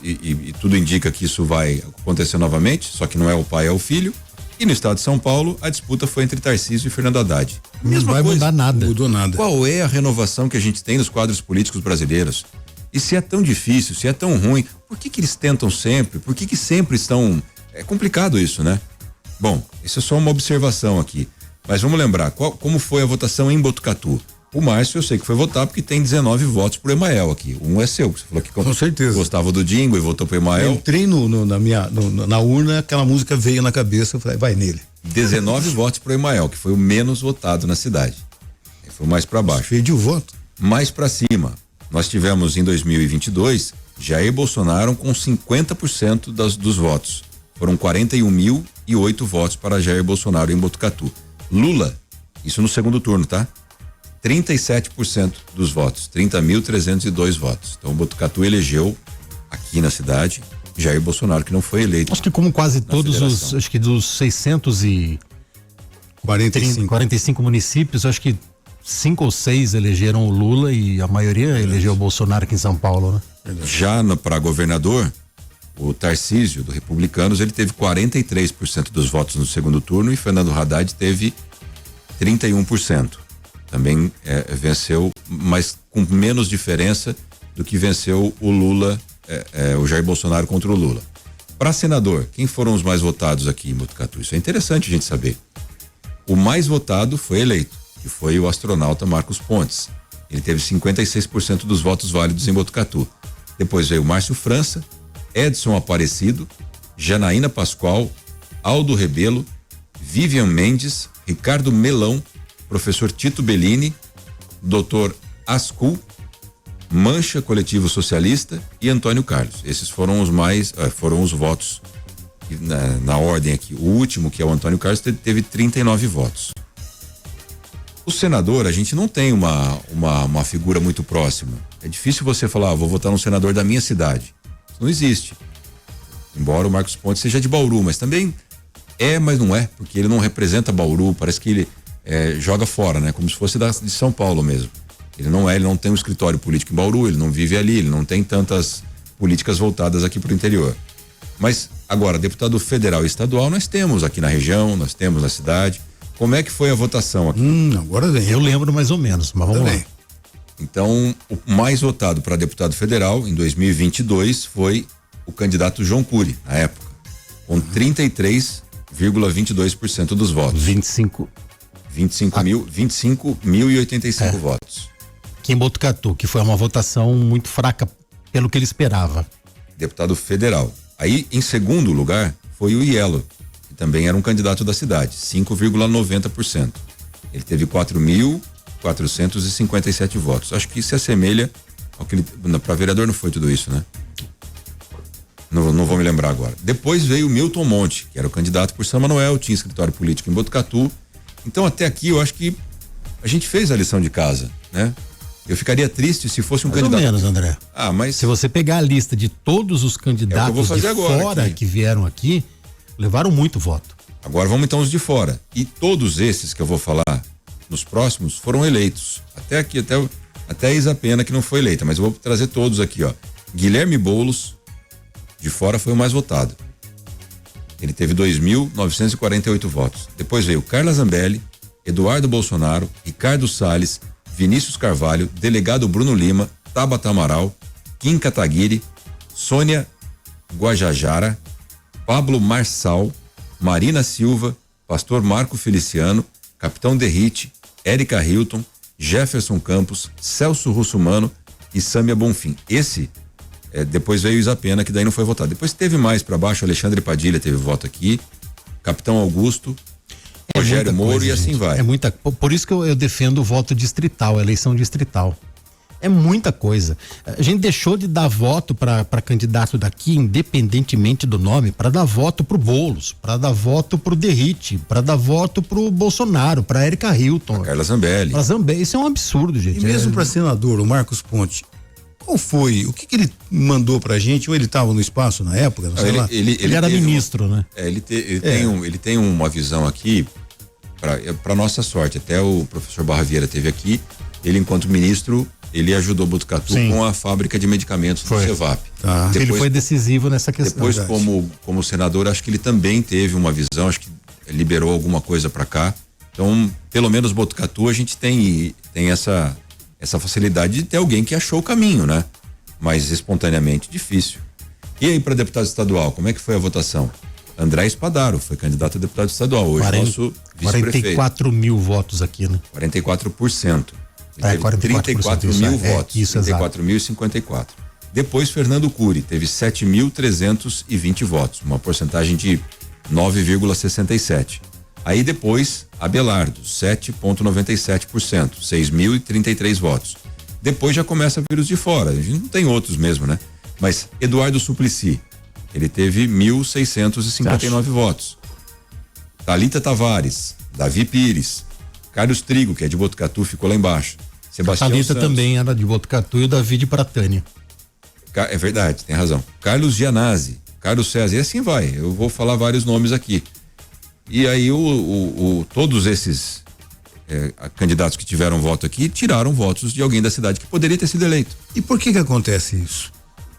e tudo indica que isso vai acontecer novamente, só que não é o pai, é o filho. E no estado de São Paulo, a disputa foi entre Tarcísio e Fernando Haddad. Não vai mudar nada. Mudou nada. Qual é a renovação que a gente tem nos quadros políticos brasileiros? E se é tão difícil, se é tão ruim, por que eles tentam sempre? Por que sempre estão... É complicado isso, né? Bom, isso é só uma observação aqui. Mas vamos lembrar, como foi a votação em Botucatu? O Márcio, eu sei que foi votar porque tem 19 votos pro Emael aqui. Um é seu, você falou que com certeza gostava do Dingo e votou pro Emael. Eu entrei na urna, aquela música veio na cabeça, eu falei, vai nele. 19 votos pro Emael, que foi o menos votado na cidade. Foi mais para baixo. Perdi o voto. Mais para cima. Nós tivemos em 2022 Jair Bolsonaro com 50% dos votos. Foram 41.008 votos para Jair Bolsonaro em Botucatu. Lula, isso no segundo turno, tá? 37% dos votos, 30.302 votos. Então Botucatu elegeu aqui na cidade Jair Bolsonaro, que não foi eleito. Acho que como quase todos acho que dos 645 municípios, acho que 5 ou 6 elegeram o Lula e a maioria elegeu o Bolsonaro aqui em São Paulo, né? Já para governador, o Tarcísio, do Republicanos, ele teve 43% dos votos no segundo turno e Fernando Haddad teve 31%. Também venceu, mas com menos diferença do que venceu o Lula, o Jair Bolsonaro contra o Lula. Para senador, quem foram os mais votados aqui em Botucatu? Isso é interessante a gente saber. O mais votado foi eleito, que foi o astronauta Marcos Pontes. Ele teve 56% dos votos válidos em Botucatu. Depois veio Márcio França, Edson Aparecido, Janaína Pascoal, Aldo Rebelo, Vivian Mendes, Ricardo Melão, professor Tito Bellini, doutor Ascul, Mancha Coletivo Socialista e Antônio Carlos. Esses foram foram os votos na ordem aqui. O último, que é o Antônio Carlos, teve 39 votos. O senador, a gente não tem uma figura muito próxima. É difícil você falar, vou votar no senador da minha cidade. Isso não existe. Embora o Marcos Pontes seja de Bauru, mas também mas não é, porque ele não representa Bauru, parece que ele joga fora, né? Como se fosse de São Paulo mesmo. Ele não tem um escritório político em Bauru, ele não vive ali, ele não tem tantas políticas voltadas aqui para o interior. Mas agora, deputado federal e estadual nós temos aqui na região, nós temos na cidade. Como é que foi a votação aqui? Agora vem. Eu lembro mais ou menos, mas vamos lá. Então, o mais votado para deputado federal em 2022 foi o candidato João Cury, na época, com 33,22% dos votos. 25.085 votos. Aqui em Botucatu, que foi uma votação muito fraca pelo que ele esperava. Deputado federal. Aí, em segundo lugar, foi o Ielo, que também era um candidato da cidade, 5,90%. Ele teve 4.457 votos. Acho que se assemelha ao que ele, para vereador não foi tudo isso, né? Não vou me lembrar agora. Depois veio o Milton Monte, que era o candidato por São Manuel, tinha escritório político em Botucatu. Então, até aqui, eu acho que a gente fez a lição de casa, né? Eu ficaria triste se fosse um candidato. Mais ou menos, André. Mas se você pegar a lista de todos os candidatos de fora que vieram aqui, levaram muito voto. Agora vamos então os de fora. E todos esses que eu vou falar nos próximos foram eleitos. Até aqui, até a Isa Pena, que não foi eleita, mas eu vou trazer todos aqui, ó. Guilherme Boulos, de fora, foi o mais votado. Ele teve 2.948 votos. Depois veio Carla Zambelli, Eduardo Bolsonaro, Ricardo Salles, Vinícius Carvalho, delegado Bruno Lima, Tabata Amaral, Kim Kataguiri, Sônia Guajajara, Pablo Marçal, Marina Silva, pastor Marco Feliciano, Capitão Derrite, Érica Hilton, Jefferson Campos, Celso Russumano e Sâmia Bonfim. Depois veio Isa Pena, que daí não foi votado. Depois teve mais para baixo, Alexandre Padilha teve voto aqui, Capitão Augusto, Rogério Moro e assim vai. Por isso que eu defendo o voto distrital, a eleição distrital. É muita coisa. A gente deixou de dar voto para candidato daqui, independentemente do nome, para dar voto pro Boulos, para dar voto pro Derrite, para dar voto pro Bolsonaro, para Érica Hilton, pra Carla Zambelli. Isso é um absurdo, gente. E mesmo para senador, o Marcos Pontes, qual foi? O que ele mandou pra gente? Ou ele estava no espaço na época? Não sei lá. Ele era ministro, né? Ele tem uma visão aqui, para nossa sorte, até o professor Barra Vieira teve aqui, ele enquanto ministro, ele ajudou Botucatu com a fábrica de medicamentos do Cevap. Depois, ele foi decisivo nessa questão. Depois, como senador, acho que ele também teve uma visão, acho que liberou alguma coisa para cá. Então, pelo menos Botucatu, a gente tem essa facilidade de ter alguém que achou o caminho, né? Mas espontaneamente difícil. E aí, para deputado estadual, como é que foi a votação? André Espadaro foi candidato a deputado estadual, hoje nosso vice-prefeito. 44 mil votos aqui, né? 44%. Ele teve 34 mil votos. 34.054. Depois, Fernando Cury teve 7.320 votos, uma porcentagem de 9,67%. Aí depois, Abelardo, 7,97%, 6.033 votos. Depois já começa a vir os de fora, a gente não tem outros mesmo, né? Mas Eduardo Suplicy, ele teve 1.659 votos. Thalita Tavares, Davi Pires, Carlos Trigo, que é de Botucatu, ficou lá embaixo. Sebastião Thalita Santos também era de Botucatu e o Davi de Pratânia. É verdade, tem razão. Carlos Gianazzi, Carlos César, e assim vai. Eu vou falar vários nomes aqui. E aí todos esses candidatos que tiveram voto aqui tiraram votos de alguém da cidade que poderia ter sido eleito. E por que acontece isso?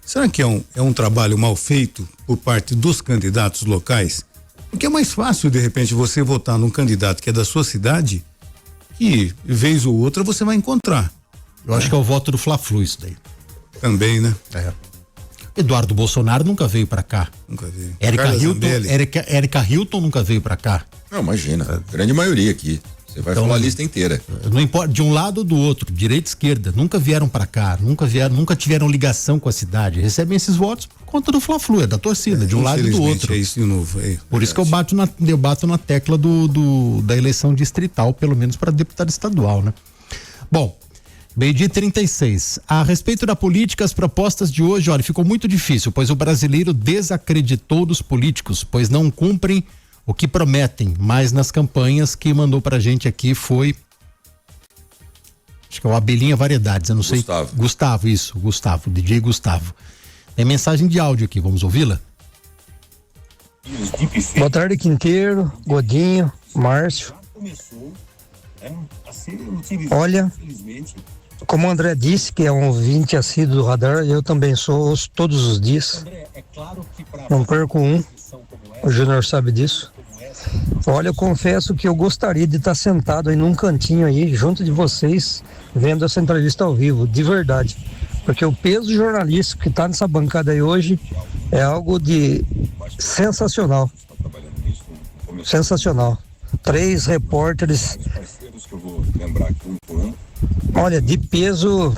Será que é um trabalho mal feito por parte dos candidatos locais? Porque é mais fácil, de repente, você votar num candidato que é da sua cidade, que vez ou outra você vai encontrar. Eu acho que é o voto do Fla-Flu isso daí. Também, né? Eduardo Bolsonaro nunca veio pra cá. Nunca veio. Érica Hilton nunca veio pra cá. Não, imagina, grande maioria aqui. Você vai falar a lista inteira. Não importa, de um lado ou do outro, direita e esquerda, nunca vieram pra cá, nunca tiveram ligação com a cidade. Recebem esses votos por conta do Fla-Flu, da torcida, de um lado e do outro. É isso de novo. Por isso que eu bato na tecla da eleição distrital, pelo menos para deputado estadual, né? Bom, 12h36. A respeito da política, as propostas de hoje, olha, ficou muito difícil, pois o brasileiro desacreditou dos políticos, pois não cumprem o que prometem, mas nas campanhas que mandou pra gente aqui foi, acho que é o Abelhinha Variedades, eu não sei. Gustavo, DJ Gustavo. Tem mensagem de áudio aqui, vamos ouvi-la? Boa tarde, Quinteiro, Godinho, Márcio. Olha, como o André disse que é um ouvinte assíduo do radar, eu também sou, ouço todos os dias. Não perco um. O Júnior sabe disso. Olha, eu confesso que eu gostaria de estar sentado aí num cantinho aí, junto de vocês, vendo essa entrevista ao vivo, de verdade. Porque o peso jornalístico que está nessa bancada aí hoje é algo de sensacional. Sensacional. 3 repórteres, olha, de peso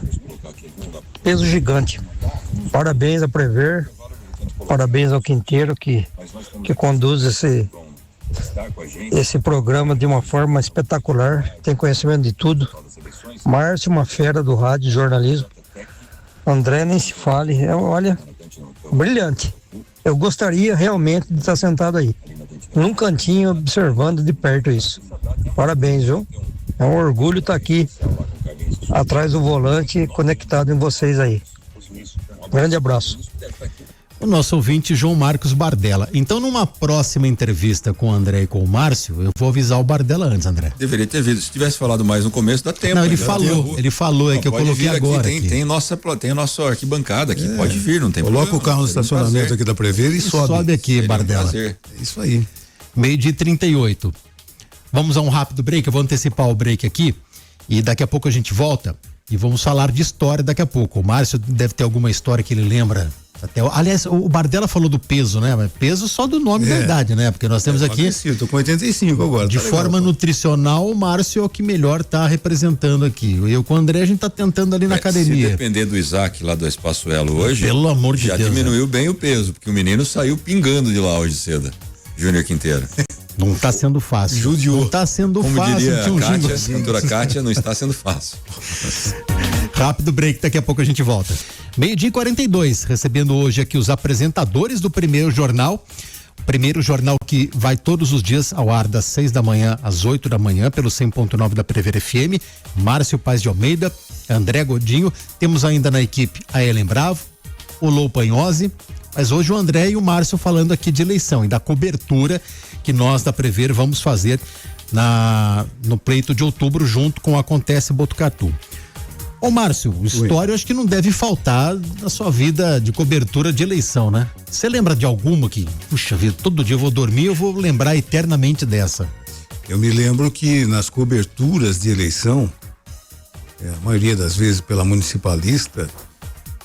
gigante. Parabéns a Prever. Parabéns ao Quinteiro que conduz esse programa de uma forma espetacular, tem conhecimento de tudo. Márcio, uma fera do rádio, jornalismo. André, nem se fale, olha, brilhante. Eu gostaria realmente de estar sentado aí, num cantinho, observando de perto isso. Parabéns, viu? É um orgulho estar aqui, atrás do volante, conectado em vocês aí. Grande abraço. O nosso ouvinte João Marcos Bardella. Então, numa próxima entrevista com o André e com o Márcio, eu vou avisar o Bardella antes, André. Deveria ter visto. Se tivesse falado mais no começo, dá tempo. Não, ele falou, é que eu coloquei agora. Tem a nossa arquibancada aqui, pode vir, não tem problema. Coloca o carro no estacionamento aqui da Prever e sobe aqui, Bardella. É isso aí. 12h38. Vamos a um rápido break, eu vou antecipar o break aqui e daqui a pouco a gente volta e vamos falar de história daqui a pouco. O Márcio deve ter alguma história que ele lembra. Aliás, o Bardella falou do peso, né? Mas peso só do nome da idade, né? Porque nós temos aqui. Eu tô com 85 agora. De forma nutricional, o Márcio é o que melhor tá representando aqui. Eu com o André, a gente tá tentando ali na academia. Se depender do Isaac lá do Espaço Elo hoje. Pelo amor de Deus. Já diminuiu bem o peso, porque o menino saiu pingando de lá hoje cedo. Júnior Quinteiro. Não tá sendo fácil. Judiou. Não tá sendo Como fácil. Diria a cantora Kátia, não está sendo fácil. Rápido break, daqui a pouco a gente volta. 12h42, recebendo hoje aqui os apresentadores do primeiro jornal. Primeiro jornal que vai todos os dias ao ar das 6 da manhã às 8 da manhã pelo 100.9 da Prever FM. Márcio Paz de Almeida, André Godinho. Temos ainda na equipe a Ellen Bravo, o Lou Panhose. Mas hoje o André e o Márcio falando aqui de eleição e da cobertura que nós da Prever vamos fazer no pleito de outubro junto com o Acontece Botucatu. Ô Márcio, história eu acho que não deve faltar na sua vida de cobertura de eleição, né? Você lembra de alguma que, puxa vida, todo dia eu vou dormir, eu vou lembrar eternamente dessa? Eu me lembro que nas coberturas de eleição, a maioria das vezes pela municipalista,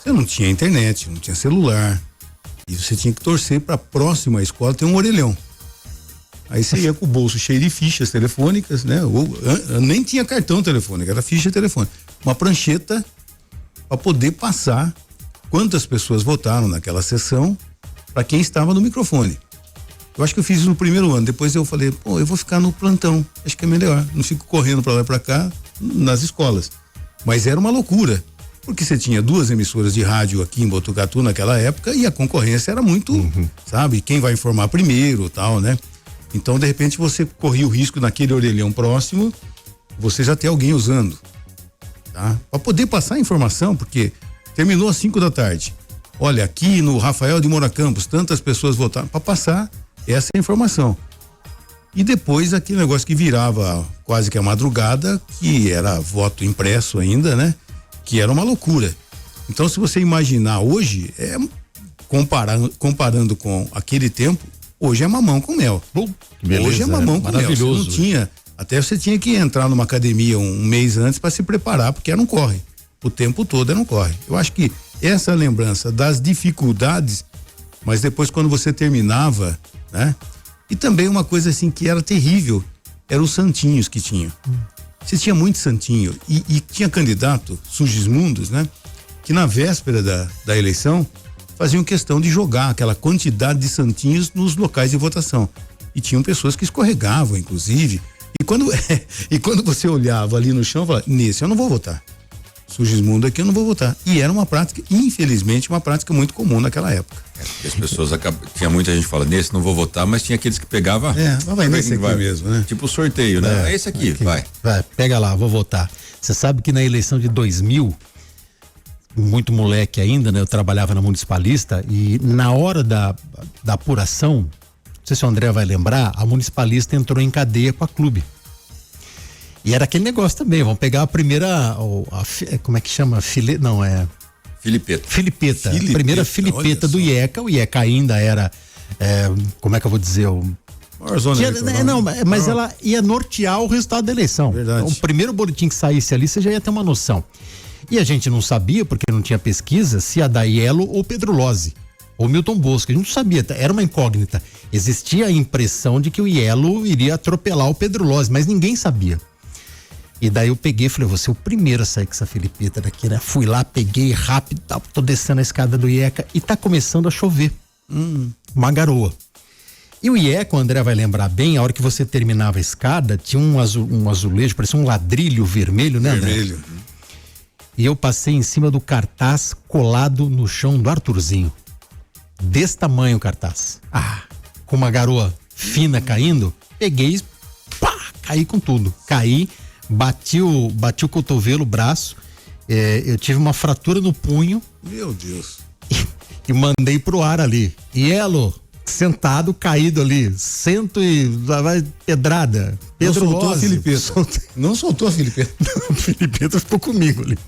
você não tinha internet, não tinha celular, e você tinha que torcer para a próxima escola ter um orelhão. Aí você ia com o bolso cheio de fichas telefônicas, né? Nem tinha cartão telefônico, era ficha telefônica. Uma prancheta para poder passar quantas pessoas votaram naquela sessão para quem estava no microfone. Eu acho que eu fiz isso no primeiro ano, depois eu falei, eu vou ficar no plantão, acho que é melhor, não fico correndo para lá e para cá nas escolas. Mas era uma loucura, porque você tinha 2 emissoras de rádio aqui em Botucatu naquela época e a concorrência era muito, sabe, quem vai informar primeiro, tal, né? Então, de repente, você corria o risco naquele orelhão próximo, você já ter alguém usando, tá? Para poder passar a informação, porque terminou às 5 da tarde. Olha, aqui no Rafael de Moura Campos, tantas pessoas votaram, para passar essa informação. E depois aquele negócio que virava quase que a madrugada, que era voto impresso ainda, né? Que era uma loucura. Então, se você imaginar hoje, comparando com aquele tempo, hoje é mamão com mel. Beleza, hoje é mamão com mel. Você não tinha, até você tinha que entrar numa academia um mês antes para se preparar, porque era um corre. O tempo todo era um corre. Eu acho que essa lembrança das dificuldades, mas depois quando você terminava, né? E também uma coisa assim que era terrível, eram os santinhos que tinham. Você tinha muito santinho e tinha candidato, Sugismundos, né? Que na véspera da eleição faziam questão de jogar aquela quantidade de santinhos nos locais de votação. E tinham pessoas que escorregavam, inclusive. E quando você olhava ali no chão, falava, nesse eu não vou votar. Sugismundo aqui eu não vou votar. E era uma prática, infelizmente, uma prática muito comum naquela época. As pessoas tinha muita gente que fala, nesse não vou votar, mas tinha aqueles que pegavam. Vai nesse aqui mesmo, né? Tipo sorteio, né? É esse aqui, vai. Vai, pega lá, vou votar. Você sabe que na eleição de 2000, muito moleque ainda, né? Eu trabalhava na Municipalista e na hora da apuração, não sei se o André vai lembrar, a Municipalista entrou em cadeia com a Clube. E era aquele negócio também, vamos pegar a primeira, como é que chama? Filipeta. A primeira Filipeta do IECA. O IECA ainda era, como é que eu vou dizer? Mas ela ia nortear o resultado da eleição. Verdade. Então, o primeiro boletim que saísse ali, você já ia ter uma noção. E a gente não sabia, porque não tinha pesquisa, se ia dar Ielo ou Pedrolozzi, ou Milton Bosco. A gente não sabia, era uma incógnita. Existia a impressão de que o Ielo iria atropelar o Pedrolozzi, mas ninguém sabia. E daí eu peguei e falei, vou ser o primeiro a sair com essa Filipeta daqui, né? Fui lá, peguei rápido, tô descendo a escada do IECA e tá começando a chover. Uma garoa. E o IECA, o André vai lembrar bem, a hora que você terminava a escada, tinha um azulejo, parecia um ladrilho vermelho, né, André? Vermelho. E eu passei em cima do cartaz colado no chão do Arthurzinho. Desse tamanho o cartaz. Com uma garoa fina caindo, peguei, caí com tudo. Caí, bati o cotovelo, o braço, eu tive uma fratura no punho. Meu Deus. E mandei pro ar ali. Ielo, sentado, caído ali, vai pedrada. Pedro Não soltou a Filipeta. Não soltou a Filipeta. Não, a Filipeta ficou comigo ali.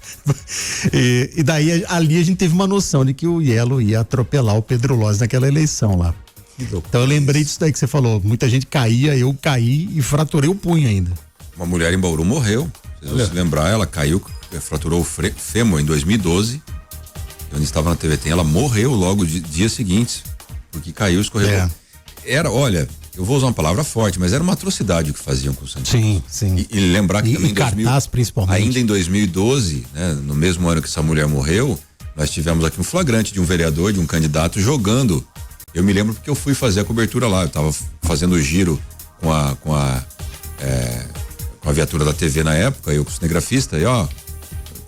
E daí ali a gente teve uma noção de que o Ielo ia atropelar o Pedro Lozzi naquela eleição lá. Então eu lembrei disso daí que você falou. Muita gente caía, eu caí e fraturei o punho ainda. Uma mulher em Bauru morreu. Vocês vão se lembrar, ela caiu, fraturou o fêmur em 2012. Onde estava na TVT, ela morreu logo dias seguintes, porque caiu, escorregou. Olha, eu vou usar uma palavra forte, mas era uma atrocidade o que faziam com o Santinho. Sim. E lembrar que também cartaz, principalmente. Ainda em 2012, né, no mesmo ano que essa mulher morreu, nós tivemos aqui um flagrante de um vereador, de um candidato jogando. Eu me lembro porque eu fui fazer a cobertura lá, eu estava fazendo o giro com a viatura da TV na época, eu com o cinegrafista, e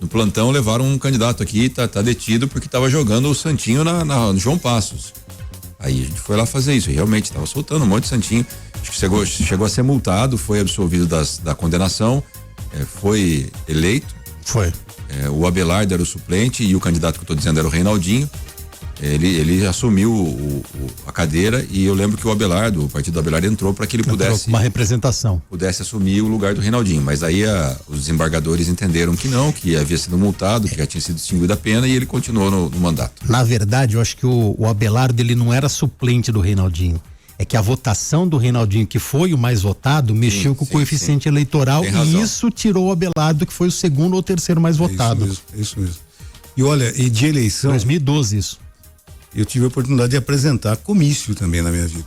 no plantão levaram um candidato aqui, tá detido porque estava jogando o Santinho no João Passos. Aí a gente foi lá fazer isso, e realmente estava soltando um monte de Santinho. Acho que chegou a ser multado, foi absolvido da condenação, foi eleito. Foi. O Abelardo era o suplente e o candidato que eu estou dizendo era o Reinaldinho. Ele assumiu a cadeira, e eu lembro que o partido do Abelardo entrou para que ele pudesse uma representação, pudesse assumir o lugar do Reinaldinho, mas aí os desembargadores entenderam que não, que havia sido multado, que já tinha sido extinguida a pena, e ele continuou no mandato. Na verdade, eu acho que o Abelardo, ele não era suplente do Reinaldinho. É que a votação do Reinaldinho, que foi o mais votado, mexeu com o coeficiente eleitoral, e isso tirou o Abelardo, que foi o segundo ou terceiro mais votado. Isso mesmo. E olha, e de eleição 2012 isso. Eu tive a oportunidade de apresentar comício também na minha vida.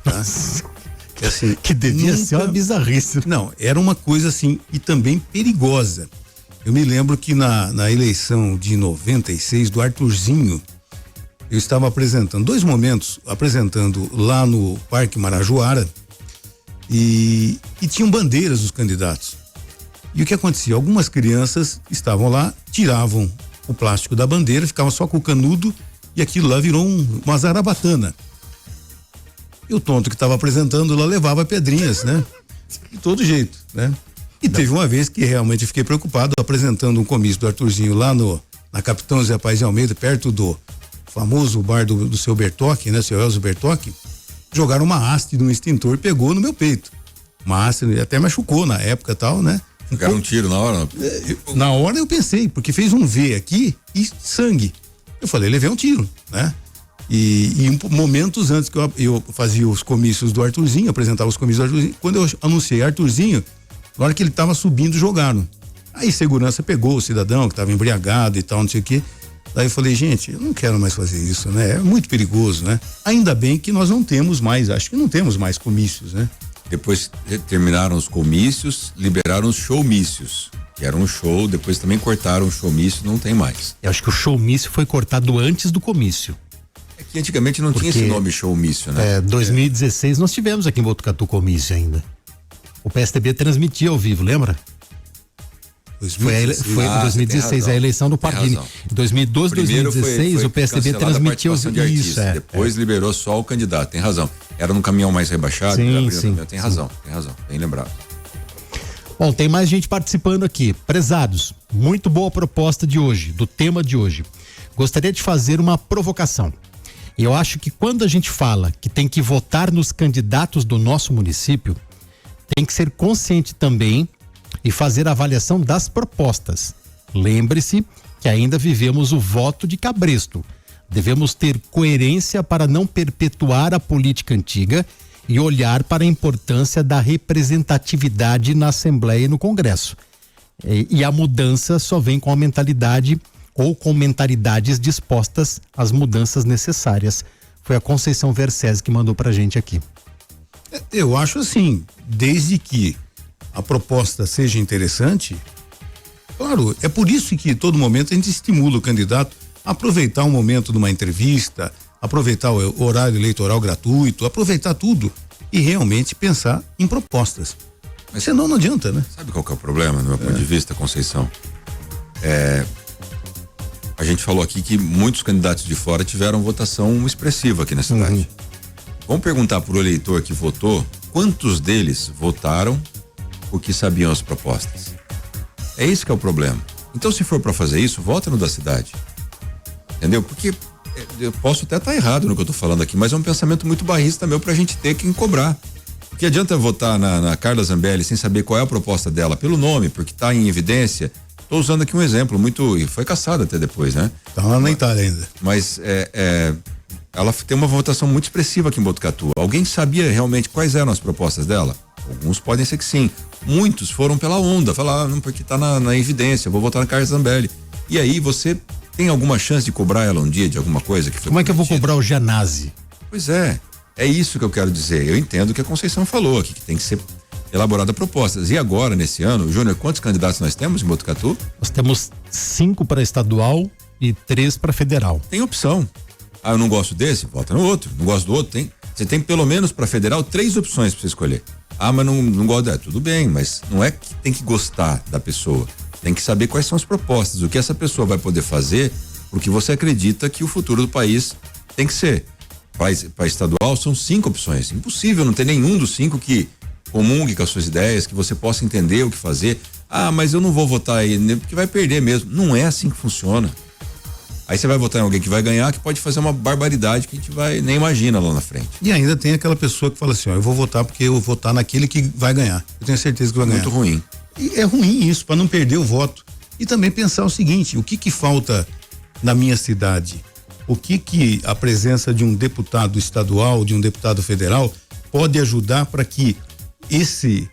Tá? Assim, que devia ser uma bizarrice. Não, era uma coisa assim, e também perigosa. Eu me lembro que na eleição de 96 do Arthurzinho, eu estava apresentando, 2 momentos, apresentando lá no Parque Marajoara, e tinham bandeiras dos candidatos. E o que acontecia? Algumas crianças estavam lá, tiravam o plástico da bandeira, ficavam só com o canudo, e aquilo lá virou uma zarabatana. E o tonto que estava apresentando lá levava pedrinhas, né? De todo jeito, né? E teve uma vez que realmente fiquei preocupado, apresentando um comício do Arthurzinho lá na Capitão Zé Paz de Almeida, perto do famoso bar do seu Bertocchi, né? Seu Elzo Bertocchi. jogaram uma haste de um extintor e pegou no meu peito. Uma haste, até machucou na época e tal, né? Jogaram um tiro na hora? Na hora eu pensei, porque fez um V aqui e sangue. Eu falei, levei um tiro, né? E momentos antes que eu fazia os comícios do Arthurzinho, apresentava os comícios do Arthurzinho, quando eu anunciei Arthurzinho, na hora que ele tava subindo, jogaram. Aí segurança pegou o cidadão que tava embriagado e tal, não sei o quê. Daí eu falei, gente, eu não quero mais fazer isso, né? É muito perigoso, né? Ainda bem que nós não temos mais, acho que não temos mais comícios, né? Depois terminaram os comícios, liberaram os showmícios, que era um show, depois também cortaram o showmício, não tem mais. Eu acho que o showmício foi cortado antes do comício. É que antigamente não tinha esse nome showmício, né? 2016 nós tivemos aqui em Botucatu comício ainda. O PSDB transmitia ao vivo, lembra? Foi em 2016 a eleição do Pardini. Em 2012, 2016 o PSDB transmitiu isso. Depois liberou só o candidato, tem razão. Era num caminhão mais rebaixado. Sim. Tem razão, bem lembrado. Bom, tem mais gente participando aqui. Prezados, muito boa a proposta de hoje, do tema de hoje. Gostaria de fazer uma provocação. Eu acho que quando a gente fala que tem que votar nos candidatos do nosso município, tem que ser consciente também e fazer a avaliação das propostas. Lembre-se que ainda vivemos o voto de cabresto. Devemos ter coerência para não perpetuar a política antiga e olhar para a importância da representatividade na Assembleia e no Congresso. E a mudança só vem com a mentalidade ou com mentalidades dispostas às mudanças necessárias. Foi a Conceição Versés que mandou pra gente aqui. Eu acho assim, desde que a proposta seja interessante, claro, é por isso que todo momento a gente estimula o candidato a aproveitar um momento de uma entrevista, aproveitar o horário eleitoral gratuito, aproveitar tudo e realmente pensar em propostas. Mas senão não adianta, né? Sabe qual que é o problema, do meu ponto de vista, Conceição? A gente falou aqui que muitos candidatos de fora tiveram votação expressiva aqui na cidade. Vamos perguntar pro eleitor que votou, quantos deles votaram porque sabiam as propostas? É isso que é o problema. Então, se for para fazer isso, vota no da cidade. Entendeu? Porque eu posso até estar errado no que eu tô falando aqui, mas é um pensamento muito bairrista meu pra gente ter que cobrar. Porque adianta votar na Carla Zambelli sem saber qual é a proposta dela, pelo nome, porque tá em evidência. Tô usando aqui um exemplo e foi caçado até depois, né? Tá lá na Itália ainda. Mas ela tem uma votação muito expressiva aqui em Botucatu. Alguém sabia realmente quais eram as propostas dela? Alguns podem ser que sim. Muitos foram pela onda, falaram, porque tá na evidência, vou votar na Carla Zambelli. E aí você tem alguma chance de cobrar ela um dia de alguma coisa que foi Como é que eu vou cobrar o Gianazzi? Pois é isso que eu quero dizer. Eu entendo o que a Conceição falou aqui, que tem que ser elaborada propostas. E agora, nesse ano, Júnior, quantos candidatos nós temos em Botucatu? Nós temos 5 para estadual e 3 para federal. Tem opção. Ah, eu não gosto desse? Vota no outro. Não gosto do outro? Você tem pelo menos para federal 3 opções para você escolher. Ah, mas não gosto. Tudo bem, mas não é que tem que gostar da pessoa. Tem que saber quais são as propostas, o que essa pessoa vai poder fazer, porque você acredita que o futuro do país tem que ser. Para estadual são 5 opções. Impossível não ter nenhum dos 5 que comungue com as suas ideias, que você possa entender o que fazer. Ah, mas eu não vou votar aí, porque vai perder mesmo. Não é assim que funciona. Aí você vai votar em alguém que vai ganhar, que pode fazer uma barbaridade que a gente nem imagina lá na frente. E ainda tem aquela pessoa que fala assim, eu vou votar porque eu vou votar naquele que vai ganhar. Eu tenho certeza que vai ganhar. Muito ruim. E é ruim isso, para não perder o voto. E também pensar o seguinte, o que falta na minha cidade? O que a presença de um deputado estadual, de um deputado federal pode ajudar para que esse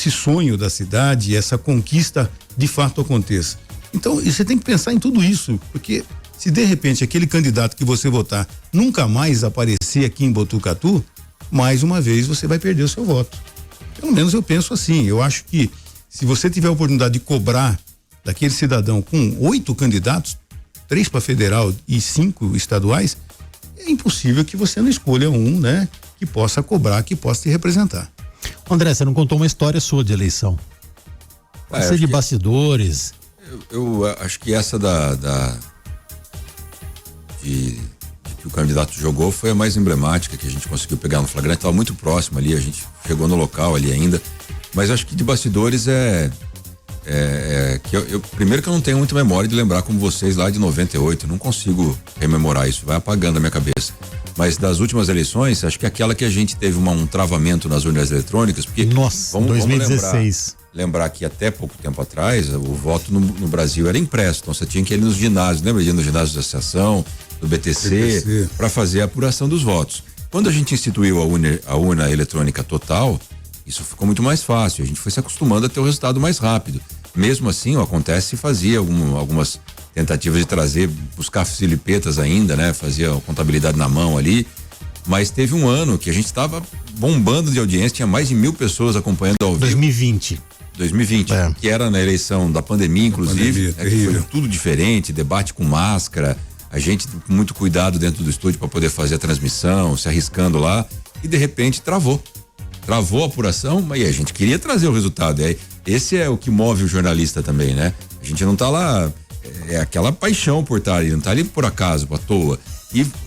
sonho da cidade, essa conquista de fato aconteça? Então, você tem que pensar em tudo isso, porque se de repente aquele candidato que você votar nunca mais aparecer aqui em Botucatu, mais uma vez você vai perder o seu voto. Pelo menos eu penso assim, eu acho que se você tiver a oportunidade de cobrar daquele cidadão com 8 candidatos, 3 para federal e 5 estaduais, é impossível que você não escolha um, né? Que possa cobrar, que possa te representar. André, você não contou uma história sua de eleição? Pode ser de bastidores. Eu acho que essa que o candidato jogou foi a mais emblemática que a gente conseguiu pegar no flagrante, estava muito próximo ali, a gente chegou no local ali ainda, mas acho que de bastidores Primeiro que eu não tenho muita memória de lembrar como vocês lá de 98, não consigo rememorar isso, vai apagando a minha cabeça. Mas das últimas eleições, acho que aquela que a gente teve um travamento nas urnas eletrônicas, porque nossa, 2016. Vamos lembrar que até pouco tempo atrás o voto no Brasil era impresso, então você tinha que ir nos ginásios, lembra de ir nos ginásios da associação, do BTC, para fazer a apuração dos votos. Quando a gente instituiu a urna eletrônica total, isso ficou muito mais fácil, a gente foi se acostumando a ter o resultado mais rápido. Mesmo assim, acontece se fazia algumas tentativas de trazer, buscar filipetas ainda, né? Fazia a contabilidade na mão ali, mas teve um ano que a gente estava bombando de audiência, tinha mais de 1.000 pessoas acompanhando ao vivo. 2020, que era na eleição da pandemia, inclusive, que foi tudo diferente, debate com máscara, a gente com muito cuidado dentro do estúdio para poder fazer a transmissão, se arriscando lá, e de repente travou a apuração, mas a gente queria trazer o resultado. Esse é o que move o jornalista também, né? A gente não tá lá, é aquela paixão por estar ali, não tá ali por acaso, à toa.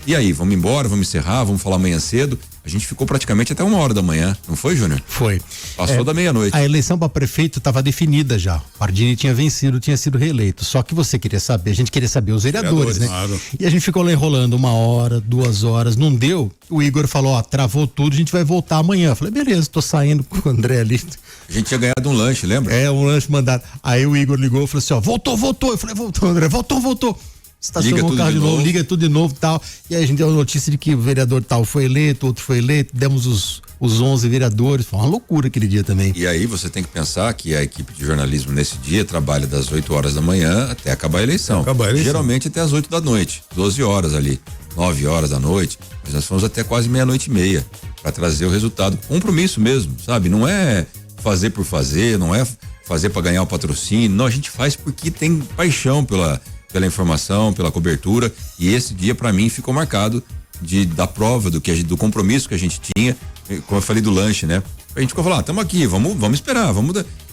E aí, vamos embora, vamos encerrar, vamos falar amanhã cedo. A gente ficou praticamente até 1h da manhã, não foi, Júnior? Foi. Passou da meia-noite. A eleição para prefeito estava definida já. Pardini tinha vencido, tinha sido reeleito. Só que a gente queria saber os vereadores, né? Claro. E a gente ficou lá enrolando 1 hora, 2 horas, não deu. O Igor falou, travou tudo, a gente vai voltar amanhã. Eu falei, beleza, tô saindo com o André ali. A gente tinha ganhado um lanche, lembra? Um lanche mandado. Aí o Igor ligou e falou assim, voltou. Eu falei, voltou, André, voltou. Estacionou o carro de novo, liga tudo de novo e tal. E aí a gente deu a notícia de que o vereador tal foi eleito, outro foi eleito, demos os 11 vereadores. Foi uma loucura aquele dia também. E aí você tem que pensar que a equipe de jornalismo nesse dia trabalha das 8h da manhã até acabar a eleição. Geralmente até as 8 da noite, 12 horas ali, 9 horas da noite. Mas nós fomos até quase 00:30 para trazer o resultado. Compromisso mesmo, sabe? Não é fazer por fazer, não é fazer para ganhar o patrocínio. Não, a gente faz porque tem paixão pela informação, pela cobertura, e esse dia para mim ficou marcado da prova do compromisso que a gente tinha, como eu falei do lanche, né? A gente ficou falando, estamos aqui, vamos esperar,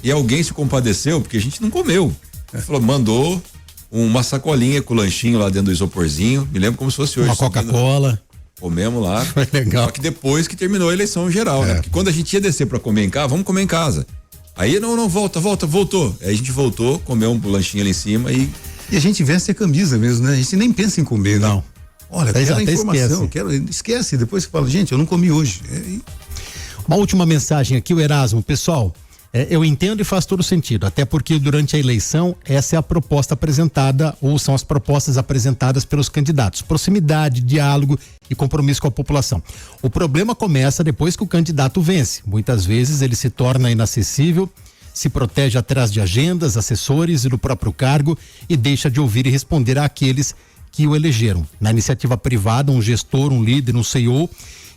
e alguém se compadeceu porque a gente não comeu. Falou, mandou uma sacolinha com o lanchinho lá dentro do isoporzinho, me lembro como se fosse hoje. Uma Coca-Cola. Comemos lá. Foi legal. Só que depois que terminou a eleição geral, né? Porque quando a gente ia descer para comer em casa, vamos comer em casa. Aí não, voltou. Aí a gente voltou, comeu um lanchinho ali em cima e a gente veste a camisa mesmo, né? A gente nem pensa em comer, né? Não. Olha, quero a informação, esquece, depois você fala, gente, eu não comi hoje. Uma última mensagem aqui, o Erasmo, pessoal, eu entendo e faz todo sentido, até porque durante a eleição, essa é a proposta apresentada, ou são as propostas apresentadas pelos candidatos, proximidade, diálogo e compromisso com a população. O problema começa depois que o candidato vence, muitas vezes ele se torna inacessível, se protege atrás de agendas, assessores e do próprio cargo e deixa de ouvir e responder àqueles que o elegeram. Na iniciativa privada, um gestor, um líder, um CEO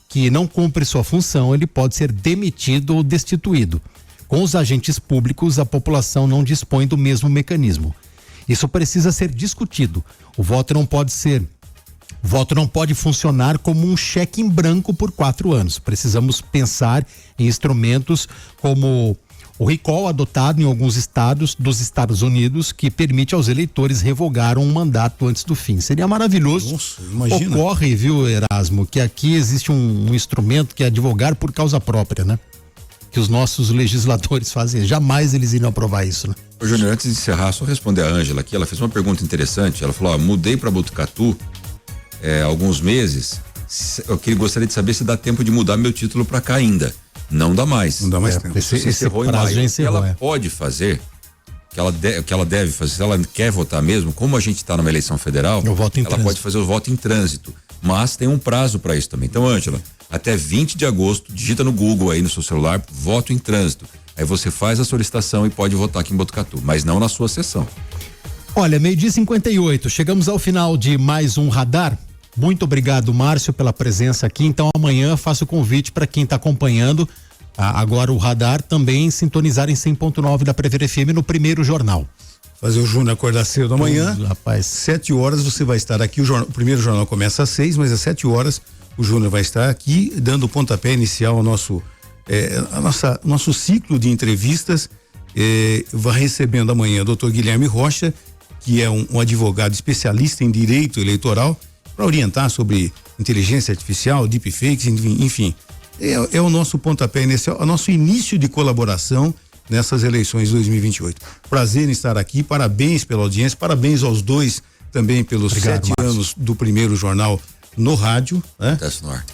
que não cumpre sua função, ele pode ser demitido ou destituído. Com os agentes públicos, a população não dispõe do mesmo mecanismo. Isso precisa ser discutido. O voto não pode funcionar como um cheque em branco por 4 anos. Precisamos pensar em instrumentos como o recall adotado em alguns estados dos Estados Unidos, que permite aos eleitores revogar um mandato antes do fim. Seria maravilhoso. Nossa, imagina. Ocorre, viu, Erasmo, que aqui existe um instrumento que é advogar por causa própria, né? Que os nossos legisladores fazem. Jamais eles iriam aprovar isso, né? Ô, Júnior, antes de encerrar, só responder a Ângela aqui. Ela fez uma pergunta interessante. Ela falou: mudei para Botucatu há alguns meses. Eu gostaria de saber se dá tempo de mudar meu título para cá ainda. Não dá mais. Não dá mais tempo. Esse prazo já encerrou. O que ela pode fazer, o que ela deve fazer, se ela quer votar mesmo, como a gente está numa eleição federal, ela pode fazer o voto em trânsito. Mas tem um prazo para isso também. Então, Ângela, até 20 de agosto, digita no Google aí no seu celular, voto em trânsito. Aí você faz a solicitação e pode votar aqui em Botucatu, mas não na sua sessão. Olha, 12:58, chegamos ao final de mais um Radar. Muito obrigado, Márcio, pela presença aqui. Então, amanhã faço o convite para quem está acompanhando agora o Radar também sintonizar em 100.9 da Prever FM no primeiro jornal. Fazer o Júnior acordar cedo amanhã. Rapaz. 7 horas você vai estar aqui. O primeiro jornal começa às 6, mas às 7 horas o Júnior vai estar aqui dando o pontapé inicial ao nosso ciclo de entrevistas. Vai recebendo amanhã o Dr. Guilherme Rocha, que é um advogado especialista em direito eleitoral, para orientar sobre inteligência artificial, deepfakes, enfim. É o nosso pontapé inicial, o nosso início de colaboração nessas eleições de 2028. Prazer em estar aqui, parabéns pela audiência, parabéns aos dois também pelos Obrigado, 7 Márcio. anos do primeiro jornal no rádio, né? Acontece no ar.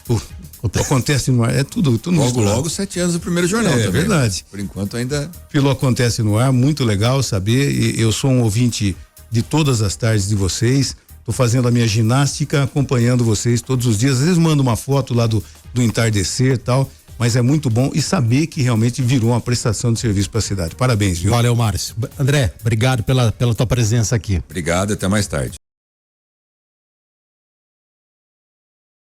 Acontece no ar, é tudo Logo, misturado. logo, 7 anos do primeiro jornal É também. verdade. Por enquanto ainda. Pelo Acontece no Ar, muito legal saber. E eu sou um ouvinte de todas as tardes de vocês. Tô fazendo a minha ginástica, acompanhando vocês todos os dias. Às vezes mando uma foto lá do entardecer e tal, mas é muito bom e saber que realmente virou uma prestação de serviço para a cidade. Parabéns, viu? Valeu, Márcio. André, obrigado pela tua presença aqui. Obrigado, até mais tarde.